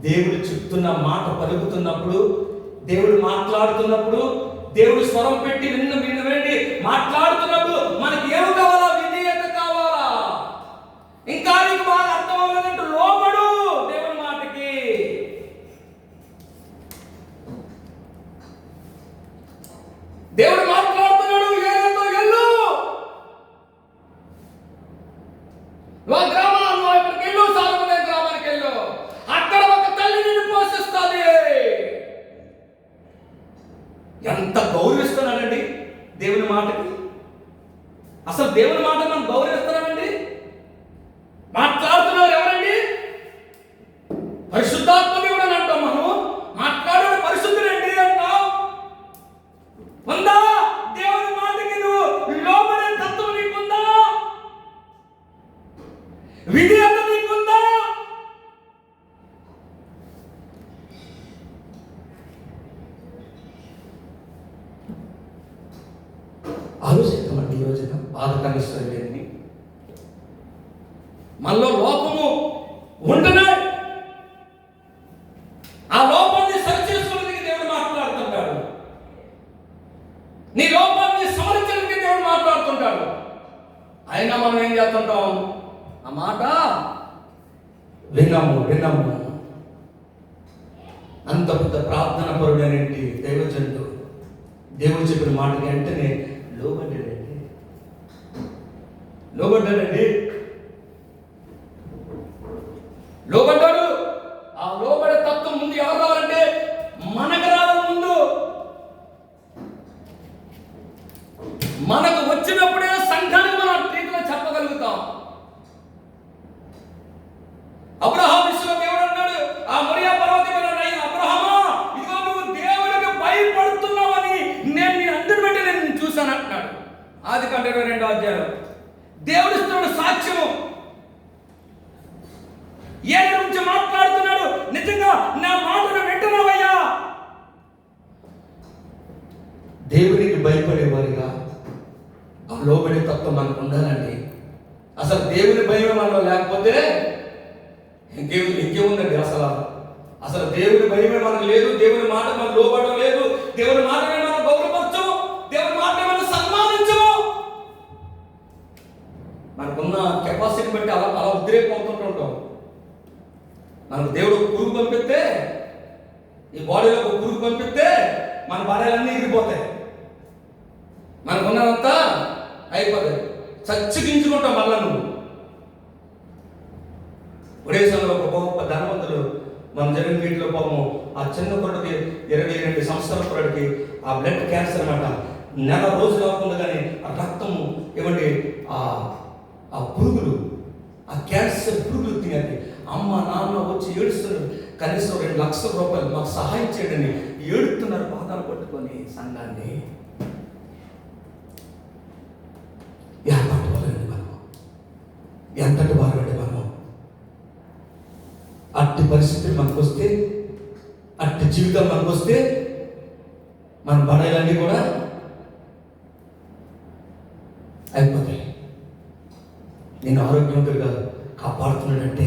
దేవుడు చెప్తున్న మాట పలుకుతున్నప్పుడు, దేవుడు మాట్లాడుతున్నప్పుడు, దేవుడు స్వరం పెట్టి వినండి మాట్లాడుతున్నప్పుడు మనకి ఏం కావాలా? విధేయత కావాలా? ఇంకా నీకు బాగా అర్థం అవ్వలేదంటే లోబడు దేవుని మాటకి. దేవుడు మాట్లాడుతున్నాడు, ఏదో ఎల్లు గ్రామంలో ఇక్కడికి వెళ్ళు, సాలమోను గ్రామానికి వెళ్ళు, అక్కడ ఒక తల్లి నిన్ను పోషిస్తుంది. ఎంత గౌరవిస్తున్నాడండి దేవుని మాటకి. అసలు దేవుని మాట మనం గౌరవిస్తున్నామండి. మాట్లాడుతున్నారు ఎవరండి? పరిశుద్ధాత్మ దేవుడు అని అంటాం మనం. మాట్లాడే పరిశుద్ధుడండి అంటాం. ఉందా దేవుని మాటకి నువ్వు లోబడే తత్వం నీకుందా? విధేయత నీకుందా? ఆలోచిద్దామండి ఈ రోజున బాధకరిస్తుంది. మనలో లోపము ఉంటున్నాయి. ఆ లోపాన్ని సరిచేసుకోవడానికి దేవుడు మాట్లాడుతుంటాడు. నీ లోపాన్ని సవరించడానికి దేవుడు మాట్లాడుతుంటాడు. అయినా మనం ఏం చేస్తుంటాం? ఆ మాట విన్నాము. అంత పెద్ద ప్రార్థన పరుడనేంటి దైవజనుడు దేవుడు చెప్పిన మాటకి వెంటనే లోబడ్డాడు. ఆ లోబడే తత్వం ముందు ఎవరు రావాలంటే మనకు రావాలి. ముందు మనకు వచ్చినప్పుడే సంఘానికి మనం రీతిలో చెప్పగలుగుతాం. అబ్రహాం విషయంలో దేవుడు అన్నాడు, ఆ మొరియా పర్వతం మీద అబ్రహామా, ఇదిగో నువ్వు దేవుడికి భయపడుతున్నావని నేను నీ అందరి బట్టి నేను చూశాను అంటున్నాడు. ఆదికాండం 22వ అధ్యాయం. దేవుడు ఇస్తున్నాడు సాక్ష్యము. ఏ గురించి మాట్లాడుతున్నాడు? నిజంగా నా మాటను వింటున్నావయ్యా? దేవునికి భయపడేవారిగా ఆ లోబడే తత్వం మనకు ఉండాలండి. అసలు దేవుని భయం మనలో లేకపోతే ఇంకేముందండి? అసలు దేవుని భయమే మనకు లేదు. దేవుని మాట మనం లోబడడం లేదు. దేవుని మాటనే మనం గౌరవపరచము. దేవుని మాటనే మనం సన్మానించము. మనకున్న కెపాసిటీని బట్టి అలా ఉద్రేకం అవుతుంటాం. మనకు దేవుడు ఒక పురుగు పంపిస్తే, ఈ బాడీలో ఒక పురుగు పంపిస్తే మన భార్యలన్నీ ఎగిరిపోతాయి. మనకున్నదంతా అయిపోతాయి. చచ్చికించుకుంటాం. మళ్ళా నువ్వు ఒడేసాలో ఒక గొప్ప ధనవంతులు మనం జరిగిన వీటిలో పాపము ఆ చిన్న కుర్రకి 22 సంవత్సరాల కుర్రడికి ఆ బ్లడ్ క్యాన్సర్ అన్నమాట. నెల రోజులు అవ్వకుండా కానీ ఆ రక్తము ఏమంటే ఆ పురుగులు, ఆ క్యాన్సర్ పురుగులు తినది. అమ్మ నాన్న వచ్చి ఏడుస్తున్నారు. కనీసం 2 లక్షల రూపాయలు మాకు సహాయం చేయడని ఏడుతున్నారు పాదాలు పట్టుకొని సంఘాన్ని. ఏర్పాటు వాళ్ళండి మనం, ఎంతటి వారండి మనం. అట్టి పరిస్థితులు మనకు వస్తే, అట్టి జీవితం మనకు వస్తే మన బడాయిలన్నీ కూడా అయిపోతాయి. నేను ఆరోగ్యవంతుడిగా కాపాడుతున్నాడంటే,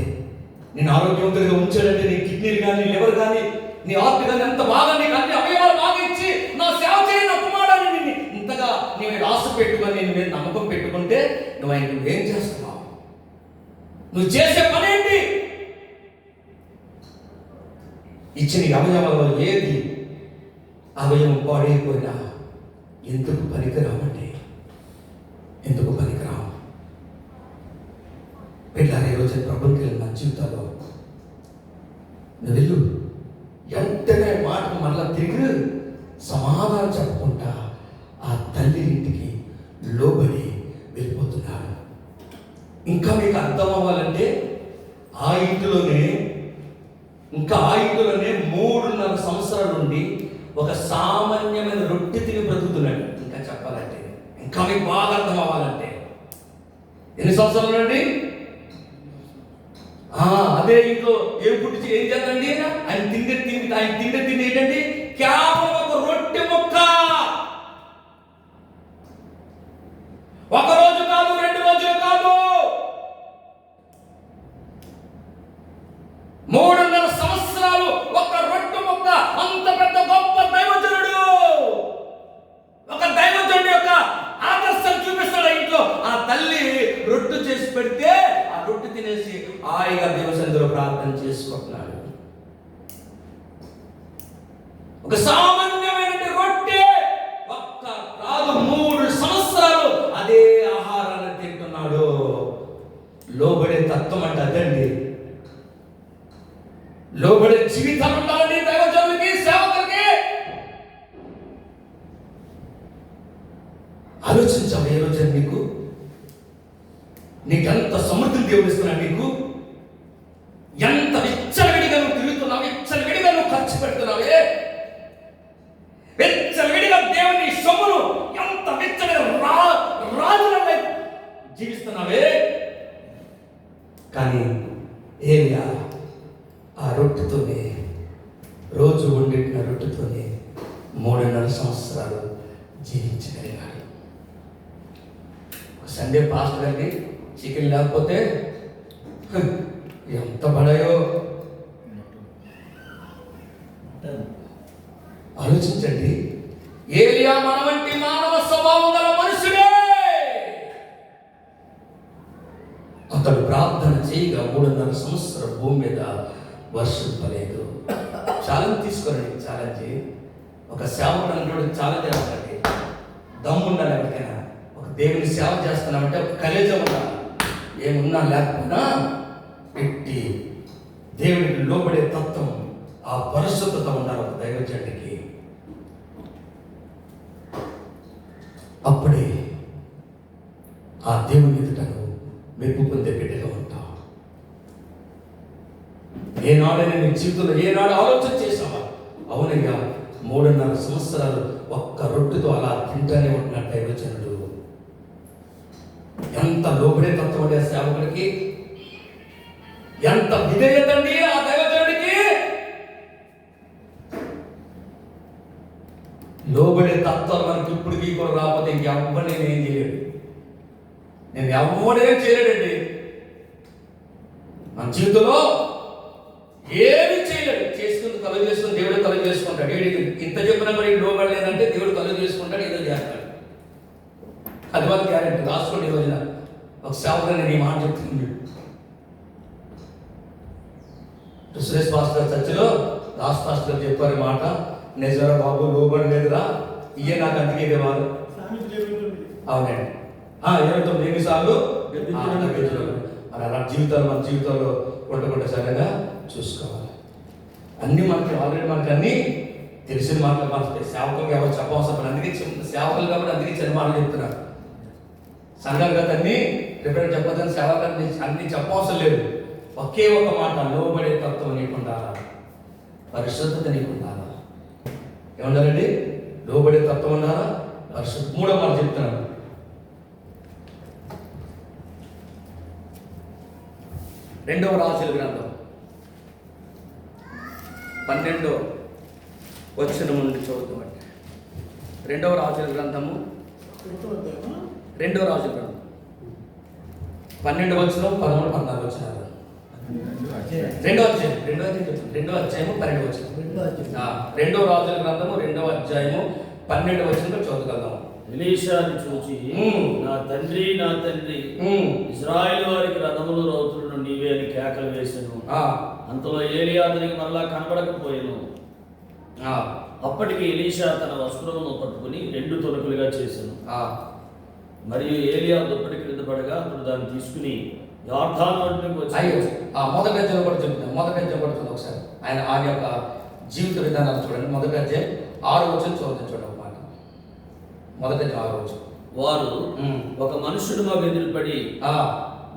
నేను ఆరోగ్యవంతుడిగా ఉంచాడంటే, నీ కిడ్నీలు కానీ లివర్ కానీ నీ హార్ట్ కానీ ఎంత బాగా నీకు అన్ని అవయవాలు బాగా ఇచ్చి నా సేవ చేయి, నా కుమారుడు నిన్ను ఇంతగా నీవు ఆశ పెట్టుకొని నేను మీద నమ్మకం పెట్టుకుంటే నువ్వు ఆయన నువ్వేం చేస్తున్నావు? నువ్వు చేసే పని ఏంటి? ఇచ్చిన అవయవాలలో ఏది అవయవం పాడైపోయినా ఎందుకు పనికిరామండి? ఎందుకు పనికిరాము? పిల్లలు ఈరోజు ప్రభుత్వం నా జీవితాల్లో నువ్వు వెళ్ళు, వెంటనే మాటకు మళ్ళా తిరిగి సమాధానం చెప్పుకుంటా ఆ తల్లి ఇంటికి లోబడి వెళ్ళిపోతున్నాడు. ఇంకా మీకు అర్థం అవ్వాలంటే ఆ ఇంటిలోనే 3.5 సంవత్సరాల నుండి ఒక సామాన్యమైన రొట్టె తిని బ్రతుకుతున్నాడు. ఇంకా చెప్పాలంటే, ఇంకా మీకు బాగా అర్థం అవ్వాలంటే ఎన్ని సంవత్సరాలు నుండి అదే ఇంట్లో ఏం పుట్టి ఏం చేద్దండి? ఆయన తిండి ఏంటండి? కేవలం ఒక రొట్టె ముక్క. ఒక రోజు కాదు, 2 రోజులు కాదు, 3.5 సంవత్సరాలు ఒక సామాన్యమైన రొట్టె ఒక్క కాదు 3 సంవత్సరాలు అదే ఆహారాన్ని తింటున్నాడు. లోబడే తత్వం అంటే అదండి. లోబడే జీవితం ఉండాలని దైవజనులకి, సేవకులకి. ఆలోచించావు ఏ రోజు నీకెంత సమృద్ధిని దేవుడు ఇస్తున్నాడు. నీకు ఎంత విచ్చలవిడిగా నువ్వు తిరుగుతున్నావు, విచ్చలవిడిగా నువ్వు ఖర్చు పెడుతున్నావే, విచ్చలవిడిగా దేవుని సొమ్మును ఎంత విచ్చలవిడిగా రాజులపై జీవిస్తున్నావే. కానీ ఏలియా ఆ రొట్టెతోనే, రోజు వండిన రొట్టెతోనే 3.5 సంవత్సరాలు జీవించగలిగాడు. సండే పాస్టర్ గారికి చికెన్ లేకపోతే ఎంత పడాయో ఆలోచించండి. ఏలియా మన వంటి మానవ స్వభావం గల మనుషుడే. అతడు ప్రార్థన చేయగా 3.5 సంవత్సరం భూమి మీద వర్షం పలేదు. ఛాలెంజ్ తీసుకోరండి. ఛాలెంజ్ ఒక సేవకుడు అంటే ఛాలెంజ్ చేస్తాడండి. దమ్ము ఉండాలి. ఎవరికైనా ఒక దేవుని సేవ చేస్తున్నామంటే ఒక కలేజం ఉండాలి. ఏమున్నా లేకపోయినా పెట్టి దేవుడికి లోబడే తత్వం, ఆ పరిశుద్ధత ఉండాలి ఒక దైవజనుడికి. అప్పుడే ఆ దేవుని ఎదుటను మెప్పు పొందే బిడ్డగా ఉంటావు. ఏనాడైనా నీ జీవితంలో ఏనాడు ఆలోచన చేసావా? అవునయ్యా, 3.5 సంవత్సరాలు ఒక్క రొట్టెతో అలా తింటానే ఉంటున్నాడు దైవజనుడు. ఎంత లోబడే తత్వం అండి ఆ సేవకుడికి, ఎంత విధేయత అండి ఆ దైవజనుడికి. లోబడే తత్వం మనకి ఇప్పటికీ కూడా రాకపోతే ఇంకెవ్వరిని నేను ఏం చేయలేడు. నేను ఎవడేం చేయలేడండి. మన జీవితంలో ఏమి చేయలేడు. చేసుకుని కలుగు చేసుకుని దేవుడు కలుగు చేసుకుంటాడు. ఇంత చెప్పినా కూడా లోబడలేదంటే దేవుడు కలుగు చేసుకుంటాడు, ఏదో చేస్తాడు. అది వాళ్ళ గ్యారెంటీ. రాసుకోండి. ఈ రోజున ఒక సేవకుడు నేను ఈ మాట చెప్తుంది. సురేష్ పాస్టర్ చర్చిలో రాజ్ పాస్టర్ చెప్పారు మాట, నిజరా బాబు లోబడలేదురా, ఇయ్యే నాకు అందుకేదేవారు. అవునండి. 29 ఎన్నిసార్లు మరి అలా జీవితాలు మన జీవితంలో ఉండకుండా సరిగా చూసుకోవాలి. అన్నీ మనకి ఆల్రెడీ మనకి అన్నీ తెలిసిన మాటలు మన సేవకులు ఎవరు చెప్పవసరం. అందుకే సేవకులు కాబట్టి అందుకే చిన్న మాటలు చెప్తున్నారు. సంఘాలు కదా అన్నీ రిపేర్ చెప్పదని సేవకులు అన్ని చెప్పవసరం లేదు. ఒకే ఒక మాట, లోబడే తత్వం నీకుండాలా, పరిశుద్ధత నీకుండాలా. ఏమన్నారండి? లోబడే తత్వం ఉండాలా, పరిశుద్ధ. 3వ మాట చెప్తున్నాను. 2వ రాజుల గ్రంథం 12వ వచనం నుండి చదువుతామండి. 2వ రాజుల గ్రంథము 2వ రాజుల గ్రంథం 12వ వచనం 13, 14 వచనాలు. 2వ అధ్యాయం 12వ వచనం. 2వ రాజుల గ్రంథము 2వ అధ్యాయము 12వ వచనంలో చదువుకుందాం. ఎలీషాని చూచి, నా తండ్రి నా తండ్రి, ఇశ్రాయేలు వారికి రథములు రౌతులను నీవే అని కేకలు వేసెను. అంతలో ఏలియా అతనికి మరలా కనబడకపోయాను. అప్పటికి ఎలీషా తన వస్త్రమును పట్టుకుని 2 తొలకలుగా చేశాను. మరియు ఏలియా దుప్పటి క్రింద పడగా అప్పుడు దాన్ని తీసుకుని యొర్దాను ఒడ్డుకు వచ్చి, మొదటి అధ్యాయం కూడా చెప్తున్నాను. మొదటి అధ్యాయం పడుతుంది ఒకసారి. ఆయన యొక్క జీవిత విధానాలు చూడండి. మొదటి అధ్యాయం 6వ వచనం చూడండి. మాట మొదటి 6వ వచనం. వారు ఒక మనుషుడు మాకు ఎదురుపడి,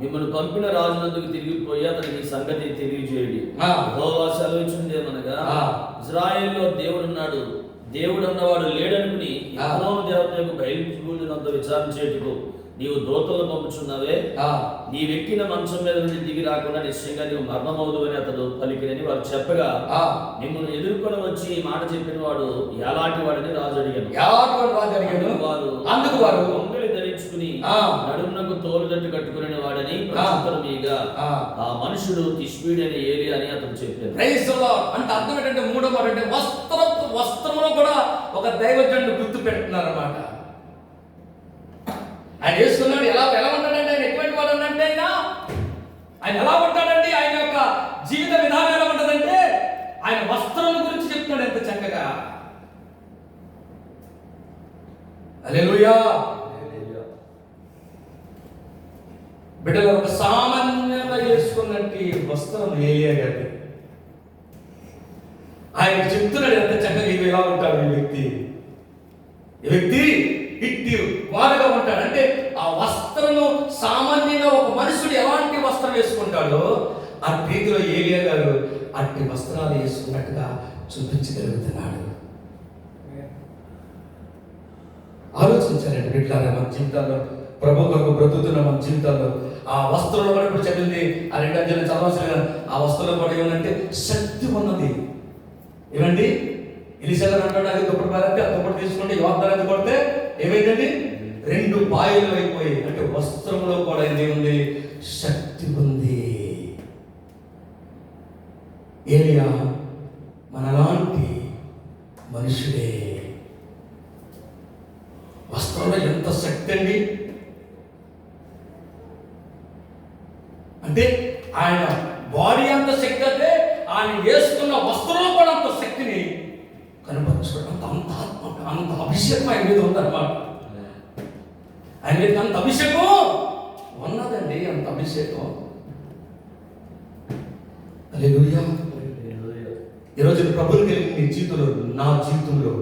మిమ్మల్ని పంపిన రాజునందుకు తిరిగిపోయి అతనికి సంగతి తెలియజేయండి. యెహోవా సెలవిచ్చిందేమనగా, ఇశ్రాయేలులో దేవుడున్నాడు, దేవుడు అన్నవాడు లేడనుకుని యెహోవా దేవతకు బయలుపడినంత విచారించేందుకు నీవు దూతలను పంపుచున్నావే, నీవెక్కిన మంచం మీద నుండి దిగి రాకుండా నిశ్చయంగా నీవు మరణమవుదు అని అతడు పలికినని వారు చెప్పగా, మిమ్మల్ని ఎదుర్కొని వచ్చి ఈ మాట చెప్పిన వాడు ఎలాంటి వాడని రాజు అడిగాను. అందుకు వారు పొంగలి ధరించుకుని నడుమునకు తోలు జట్టు కట్టుకునే వాడని ప్రత్యుత్తరం ఇయ్యగా, ఆ మనుషుడు తిష్బీడు అని ఏలియా అని అతడు చెప్పాడు. అంటే అర్థం ఏంటంటే 3వ మాట అంటే వస్త్రంలో కూడా ఒక దైవజనుడు గుర్తు పెడుతున్నారు అన్నమాట. ఆయన వేసుకున్నాడు. ఎలా ఉంటాడంటే ఆయన ఎటువంటి వాడు అంటే ఆయన ఎలా ఉంటాడండి, ఆయన యొక్క జీవిత విధానం ఎలా ఉంటుందంటే ఆయన వస్త్రం గురించి చెప్తున్నాడు ఎంత చక్కగా. హల్లెలూయా. బిడ్డలు, ఒక సామాన్యంగా వేసుకున్నట్టు వస్త్రం ఏలియా గారి. ఆయన చెప్తున్నాడు ఎంత చక్కగా ఇవి ఎలా ఉంటాడు ఈ వ్యక్తి ఇట్టి వాడుగా ఉంటాడు. అంటే ఆ వస్త్రము సామాన్యంగా ఒక మనుషుడు ఎలాంటి వస్త్రం వేసుకుంటాడో ఆ రీతిలో ఏలియా గారు అట్టి వస్త్రాలు వేసుకున్నట్టుగా చూపించగలుగుతున్నాడు. ఆలోచించాలండి బిడ్డలారా, మన జీవితాల్లో ప్రభు కొరకు బ్రతుకుతున్న మన జీవితాల్లో ఆ వస్త్రంలో కూడా ఇప్పుడు చదివింది ఆ 2 అధ్యాయాలు చదవాల్సిన ఆ వస్త్రంలో కూడా ఏమంటే శక్తి ఉన్నది. ఏమండి, ఎలీషా గారు అంటాడు, అది దుప్పటి పారంటే ఆ దుప్పటి తీసుకుంటే యోర్దాను కొడితే ఏమైందండి 2 పాయలు అయిపోయి. అంటే వస్త్రంలో కూడా ఏముంది? శక్తి ఉంది. ఏలియా మనలాంటి మనుషుడే. వస్త్రంలో ఎంత శక్తి అండి! అంటే ఆయన బాడీ అంత శక్తి అంటే ఆయన వేసుకున్న వస్త్రంలో కూడా అంత శక్తిని కనపరచుకోవడం. అంత అభిషేకం ఆయన మీద ఉందన్నమాట. ఆయన మీద అంత అభిషేకం ఉన్నదండి, అంత అభిషేకం. హల్లెలూయా. ఈరోజు ప్రభువుకి కలిగిన నీ జీవితంలో, నా జీవితంలో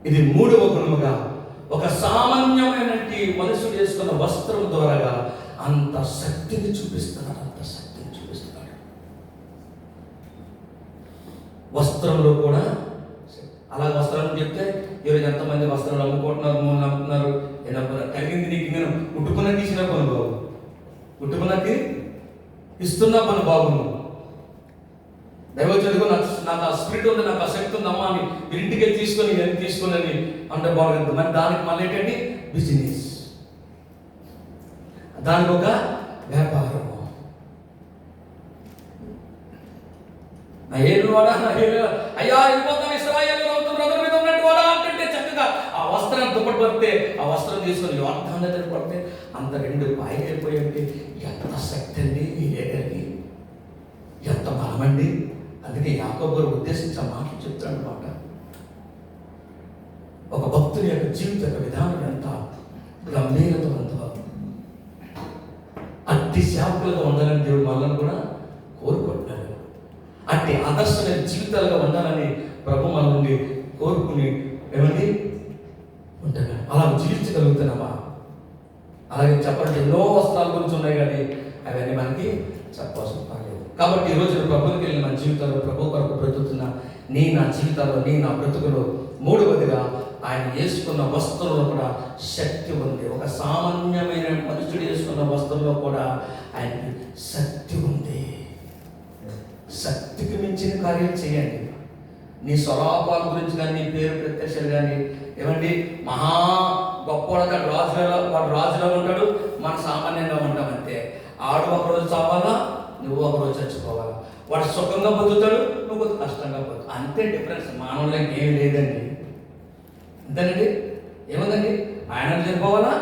ఇది 3వ గుణముగా ఒక సామాన్యమైన మనుషుడు వేసుకున్న వస్త్రం ద్వారా అంత శక్తిని చూపిస్తున్నాడు. వస్త్రంలో కూడా అలా వస్త్రాలు చెప్తే ఈరోజు ఎంతమంది వస్త్రాలు అమ్ముకుంటున్నారు, మూడు అమ్ముతున్నారు. కలిగింది నీకు, నేను కుట్టుకున్నది తీసిన పని బాబు, కుట్టుకున్నది ఇస్తున్నా పని బాబును. దైవజనుడు నాకు ఆ స్పిరిట్ ఉంది, నాకు ఆ శక్తి ఉంది అమ్మా అని మీరు ఇంటికి తీసుకొని ఎంత తీసుకుని అంటే బాగుంటుంది. మరి దానికి మళ్ళీ ఏంటంటే బిజినెస్, దానికి ఒక వ్యాపారం. అయ్యా వెళ్ళిపోతాం ఇశ్రాయేలు రథం మీద ఉన్నట్టు వాడా అంటే చక్కగా ఆ వస్త్రం దుప్పటి పడితే ఆ వస్త్రం తీసుకొని యోర్దాను దగ్గర పడితే అంత 2 పాయలు అయిపోయాయంటే ఎంత శక్తి అండి ఈ లేఖకి, ఎంత బలమండి. అందుకే యాకోబు గారు ఉద్దేశించి ఆ మాటలు చెప్తాడు అన్నమాట. ఒక భక్తుని యొక్క జీవిత యొక్క విధానం ఎంత గంభీరత ఉందో, అట్టి సేవకులుగా ఉండాలని దేవుడు మనల్ని కూడా కోరుకుంటున్నాడు. అట్టి ఆదర్శమైన జీవితాలుగా ఉండాలని ప్రభు మన నుండి కోరుకుని ఏమండి ఉంటాడు. అలా జీవించగలుగుతున్నామా? అలాగే చెప్పండి, ఎన్నో వస్త్రాల గురించి ఉన్నాయి కానీ అవన్నీ మనకి చెప్పవలసిన పర్లేదు. కాబట్టి ఈరోజు ప్రభువుకి వెళ్ళిన మన జీవితాల్లో, ప్రభు కొరకు బ్రతుకుతున్న నా జీవితాల్లో, నా బ్రతుకులో 3వదిగా ఆయన వేసుకున్న వస్త్రంలో కూడా శక్తి ఉంది. ఒక సామాన్యమైన మనుషుడు వేసుకున్న వస్త్రంలో కూడా ఆయనకి శక్తి ఉంది. శక్తికి మించిన కార్యాలు చేయండి. నీ స్వలాపాల గురించి కానీ, నీ పేరు ప్రత్యక్షలు కానీ ఏమండి, మహా గొప్పవాడు వాడు రాజులా ఉంటాడు, మన సామాన్యంగా ఉంటాం అంతే. ఆడు ఒకరోజు చావాలా, నువ్వు ఒకరోజు చచ్చిపోవాలా. వాడు సుఖంగా బతుకుతాడు, నువ్వు కొద్ది కష్టంగా బతుకు, అంతే డిఫరెన్స్. మానవులకి ఏమి లేదండి, అంతేనండి. ఏముందండి, ఆయన చనిపోవాలా,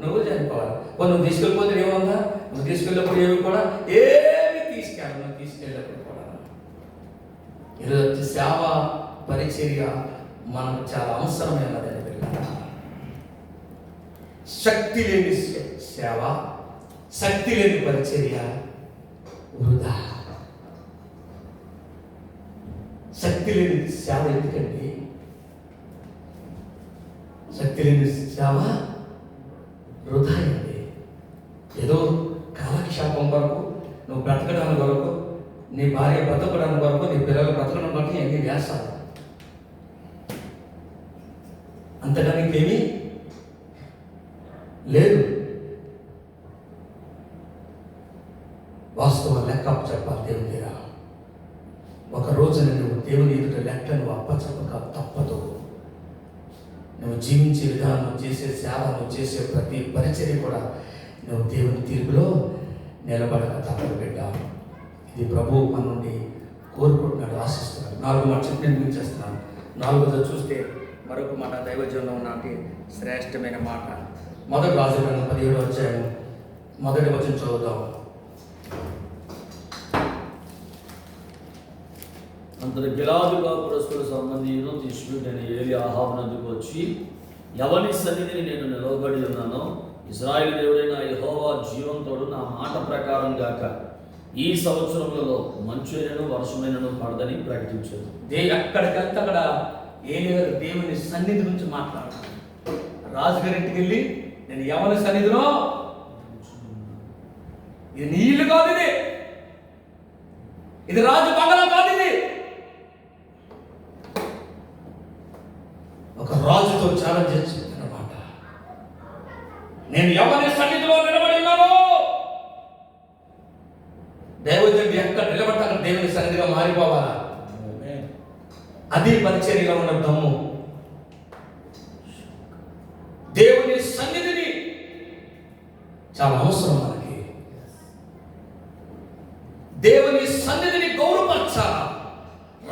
నువ్వు చనిపోవాలి. నువ్వు తీసుకెళ్ళిపోతే ఏముందా, నువ్వు తీసుకెళ్ళినప్పుడు ఏమి కూడా ఏమి తీసుకెళ్ళినప్పుడు కూడా ఈరోజు సేవ పరిచర్య మనకు చాలా అవసరమైనదని. శక్తి లేని సేవ, శక్తి లేని పరిచర్య వృధా. శక్తి లేని సేవ ఎందుకండి? శక్తి లేని సేవ వృధా అండి. ఏదో కాలక్షేపం కొరకు, నువ్వు బ్రతకడానికి కొరకు, నీ భార్య బ్రతకడానికి కొరకు, నీ పిల్లలు బ్రతకడం కొరకు ఎన్ని వేస్తావు, అంతగా నీకేమీ లేదు. వాస్తవం లెక్క చెప్పాలి దేవుని దగ్గర. ఒక రోజున నువ్వు దేవుని ఎదుట లెక్క నువ్వు అప్పచెప్పక తప్పదు. నువ్వు జీవించే విధానం, నువ్వు చేసే సేవ, నువ్వు చేసే ప్రతి పరిచర్య కూడా నువ్వు దేవుని తీర్పులో నిలబడక తప్పదు బిడ్డ. ఇది ప్రభు మన నుండి కోరుకుంటున్నాడు, ఆశిస్తున్నాడు. 4వ మాట చెప్పి నేను చేస్తున్నాను. 4వది చూస్తే మరొక మాట దైవజనంలో ఉన్నటి శ్రేష్టమైన మాట. మొదటి రాజుల 17వ అధ్యాయం 1వ వచనం చదువుతాం. అంతటి గిలాదు కాపురస్తుల సంబంధీయును తీసుకుని ఏలి అహాబు నదికి వచ్చి ఎవని సన్నిధిని నేను నిలవబడి ఉన్నానో ఇశ్రాయేలు దేవుడైన యెహోవా జీవంతోడు నా మాట ప్రకారం గాక ఈ సంవత్సరములలో మంచైనను వర్షమైనను పడదని ప్రకటించారు. ఎక్కడికంటే అక్కడ ఏలియా దేవుని సన్నిధి గురించి మాట్లాడతాను. రాజుగారి ఇంటికి వెళ్ళి నేను ఎవరి సన్నిధిలో, ఇది నీళ్లు కాదు, ఇది రాజు బంగళా కాదు, ఇది ఒక రాజుతో ఛాలెంజ్ చేసిందన్నమాట. నేను ఎవరి సన్నిధిలో నిలబడి ఉన్నాను. దైవజనుడు ఎక్కడ నిలబడితే అక్కడ దేవుని సన్నిధిగా మారిపోవాలా. అది పరిచర్యలో ఉన్న దమ్ము. దేవుని సన్నిధిని చాలా అవసరం మనకి. దేవుని సన్నిధిని గౌరవపరచాలా.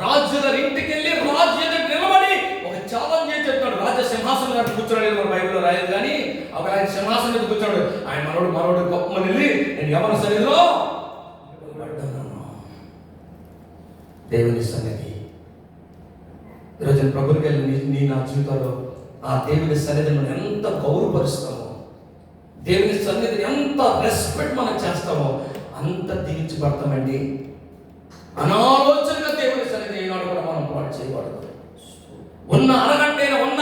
రాజుగారి ఇంటికి వెళ్ళి రాజు ఎదురు నిలబడి ఒక ఛాలెంజ్ చేసి చెప్తాడు. రాజ సింహాసనం మీద కూర్చోలేదు, మన బైబిల్లో రాయదు, కానీ ఒక ఆయన సింహాసనం మీద కూర్చోడు. ఆయన మనోడు గొప్పమని వెళ్ళి నేను ఎవరి సన్నిధిలో, దేవుని సన్నిధి. ఈరోజు ప్రభుత్వకి వెళ్ళి నీ నా జీవితంలో ఆ దేవుని సన్నిధిని మనం ఎంత గౌరవపరుస్తామో, దేవుని సన్నిధిని ఎంత రెస్పెక్ట్ మనం చేస్తామో అంత దిగించబడతామండి. అనాలోచనగా దేవుని సన్నిధి ఈనాడు కూడా మనం పాటు చేయకూడదు. ఉన్న అరగంటైనా ఉన్న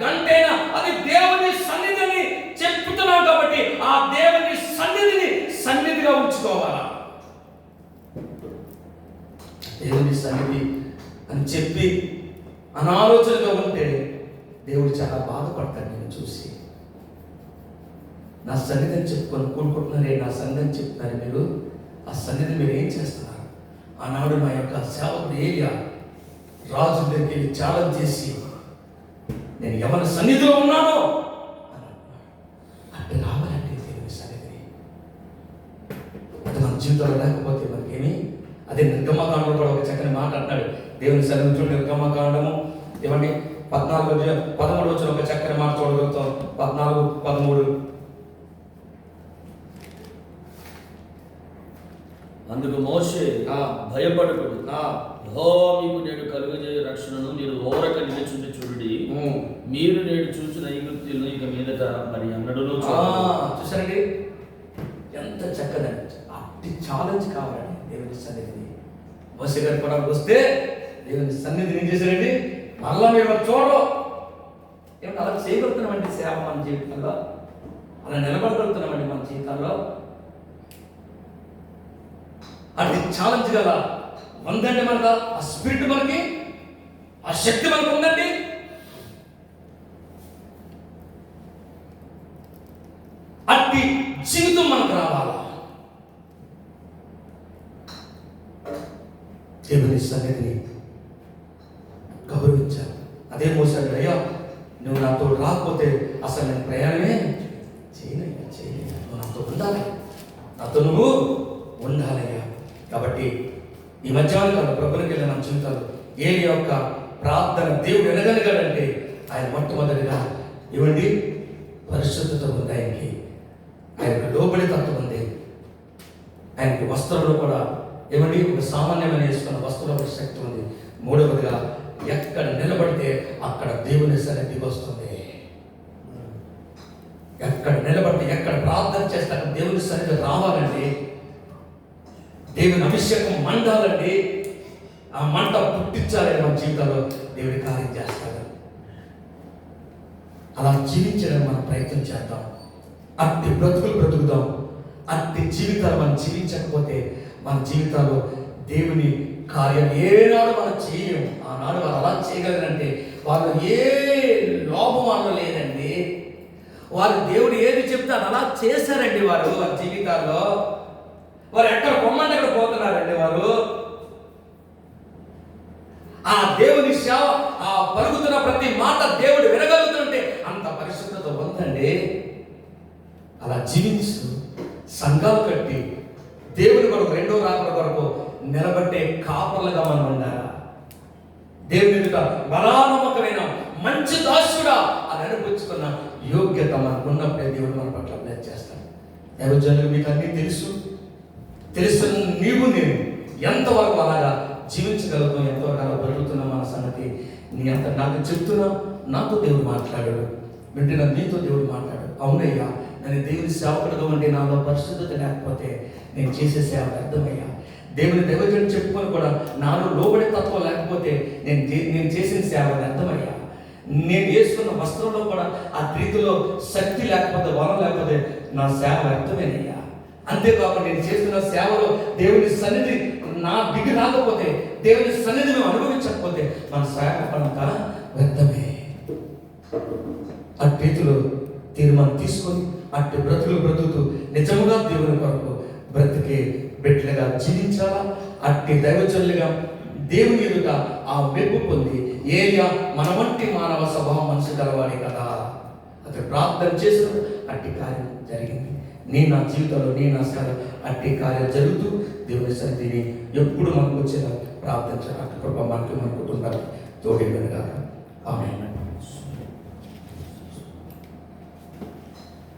గంటైనా అది దేవుని సన్నిధిని చెప్పుతున్నాం కాబట్టి ఆ దేవుని సన్నిధిని సన్నిధిగా ఉంచుకోవాలా. దేవుని సన్నిధి అని చెప్పి అనాలోచనగా ఉంటే దేవుడు చాలా బాధపడతాడు. నేను చూసి నా సన్నిధిని చెప్పుకొని కూడుకుంటున్నారే, నా సన్నిధిని చెప్తున్నారు మీరు, ఆ సన్నిధి మీరు ఏం చేస్తున్నారు? ఆనాడు నా యొక్క సేవకుడు ఏలియా రాజు దగ్గరికి వెళ్ళి ఛాలెంజ్ చేసి నేను ఎవరి సన్నిధిలో ఉన్నానో అంటే రావాలంటే దేవుని సన్నిధిని. అది మన జీవితంలో లేకపోతే మనకేమి. అదే నిర్గమకాండంలో కూడా ఒక చక్కని మాట అంటున్నాడు. దేవుని సన్నిధి చూడండి, నిర్గమకాండము ఏమండి 14-13 వచ్చిన ఒక చక్కని మాట చూడగలుగుతాం. 14-13. అందుకు మోషే భయపడకుడు, యెహోవా మీకు నేడు కలుగజేయ రక్షణను మీరు ఓరక నిలుచుండి చూడండి. మీరు నేడు చూసిన ఐగుప్తీయులను ఇక మీదట మరి అన్నడును. చూసారండి ఎంత చక్కదండి. అట్టి ఛాలెంజ్ కావాలండి దేవుని సన్నిధిని. మోషే గారు కూడా వస్తే దేవుని సన్నిధిని ఏం చేశారండి, మళ్ళా మేము చూడరు. ఏమన్నా అలా చేయగలుగుతున్నామండి సేవ మన జీవితంలో, అలా నిలబడగలుగుతున్నామండి మన జీవితాల్లో. అది ఛాలెంజ్ గల ఉందండి మనకు. ఆ స్పిరిట్ మనకి, ఆ శక్తి మనకు ఉందండి. అట్టి జీవితం మనకు రావాలా. దేవుని సన్నిధిని గౌరవించాలి. అదే మోసాడు, అయ్యా నువ్వు నాతో రాకపోతే అసలు నేను ప్రయాణమే చేయలేను. నువ్వు నాతో ఉండాలి, నాతో నువ్వు ఉండాలయ్యా. కాబట్టి ఈ మధ్యాహ్నం ప్రభునికి వెళ్ళిన మన జీవితాలు ఏలి యొక్క ప్రార్థన దేవుడు ఎనగలిగాడంటే ఆయన మొట్టమొదటిగా ఇవ్వండి పరిశుద్ధత ఉంది ఆయనకి, ఆయనకు లోబడి తత్వం ఉంది. ఆయనకి వస్త్రంలో కూడా ఏమండి ఒక సామాన్యమైన వేసుకున్న వస్త్రంలో శక్తి ఉంది. మూడవదిగా ఎక్కడ నిలబడితే అక్కడ దేవుని సన్నిధికి వస్తుంది. ఎక్కడ నిలబడితే ఎక్కడ ప్రార్థన చేస్తే అక్కడ దేవుని సన్నిధి రావాలండి. దేవుని అభిషేకం మండాలండి. ఆ మంట పుట్టించాలని మన జీవితంలో దేవుడి కార్యం చేస్తాడు. అలా జీవించడానికి మనం ప్రయత్నం చేద్దాం. అట్టి బ్రతుకులు బ్రతుకుదాం. అట్టి జీవితాలు మనం జీవించకపోతే మన జీవితాల్లో దేవుని కార్యం ఏనాడు మనం చేయము. ఆనాడు వాళ్ళు అలా చేయగలరంటే వాళ్ళు ఏ లోపం వాళ్ళు లేదండి. వారు దేవుడు ఏది చెప్తే అలా చేశారండి. వారి జీవితాల్లో వారు ఎక్కడ పొమ్మంటే ఎక్కడ పోతున్నారండి. వారు ఆ దేవుని సేవ, ఆ పలుకుతున్న ప్రతి మాట దేవుడు వినగలుగుతుంటే అంత పరిశుద్ధత ఉందండి. అలా జీవించు, సంఘాలు కట్టి దేవుని కొరకు రెండో రాకడ కొరకు నిలబట్టే కాపర్లుగా మనం ఉండాలి. దేవుని ఎదుట బలానమ్మకమైన మంచి దాసుడా అని అనిపించుకున్న యోగ్యత మనకు ఉన్నప్పుడే దేవుడు మన పట్ల బ్లెస్ చేస్తాడు. దైవజనులు మీకు అన్నీ తెలుసు నీవు నేను ఎంతవరకు అలాగా జీవించగలుగుతాం, ఎంతవరకు అలా బ్రతుకుతున్నాం మన సంగతి నీ అంత నాకు చెప్తున్నా. నాతో దేవుడు మాట్లాడాడు. వింటున్న నీతో దేవుడు మాట్లాడు. అవునయ్యా, నేను దేవుని సేవకుడుగా ఉంటే నాలో పరిశుద్ధత లేకపోతే నేను చేసే సేవ వ్యర్థమయ్యా. దేవుని దైవజనుడు చెప్పుకొని కూడా నాలో లోబడే తత్వం లేకపోతే నేను చేసిన సేవ వ్యర్థమయ్యా. నేను వేసుకున్న వస్త్రంలో కూడా ఆ రీతిలో శక్తి లేకపోతే, బలం లేకపోతే నా సేవ వ్యర్థమేనయ్యా. అంతేకాకుండా నేను చేస్తున్న సేవలో దేవుని సన్నిధి నా దిగి రాకపోతే, దేవుని సన్నిధి మేము అనుభవించకపోతే మన సేవ పనంతా వ్యర్థమే. అట్టి రీతిలో తీర్మానం తీసుకొని అట్టి బ్రతుకుతూ నిజముగా దేవుని కొరకు బ్రతికే బిడ్డలుగా జీవించాలా. అట్టి దైవజనులుగా దేవుని ఎదుట ఆ మెప్పు పొంది, ఏలియా మన వంటి మానవ స్వభావం మనసు గలవాడే కదా, అతడు ప్రార్థన చేసిన అట్టి కార్యం జరిగింది. నా జీవితంలో నా స్థలం అట్టి కార్యం జరుగుతూ దేవుని సన్నిధిని ఎప్పుడు మనకు వచ్చేలా ప్రార్థించాలి. అటు కృప మనకు మన కుటుంబానికి తోడేలుగా. ఆమేన్.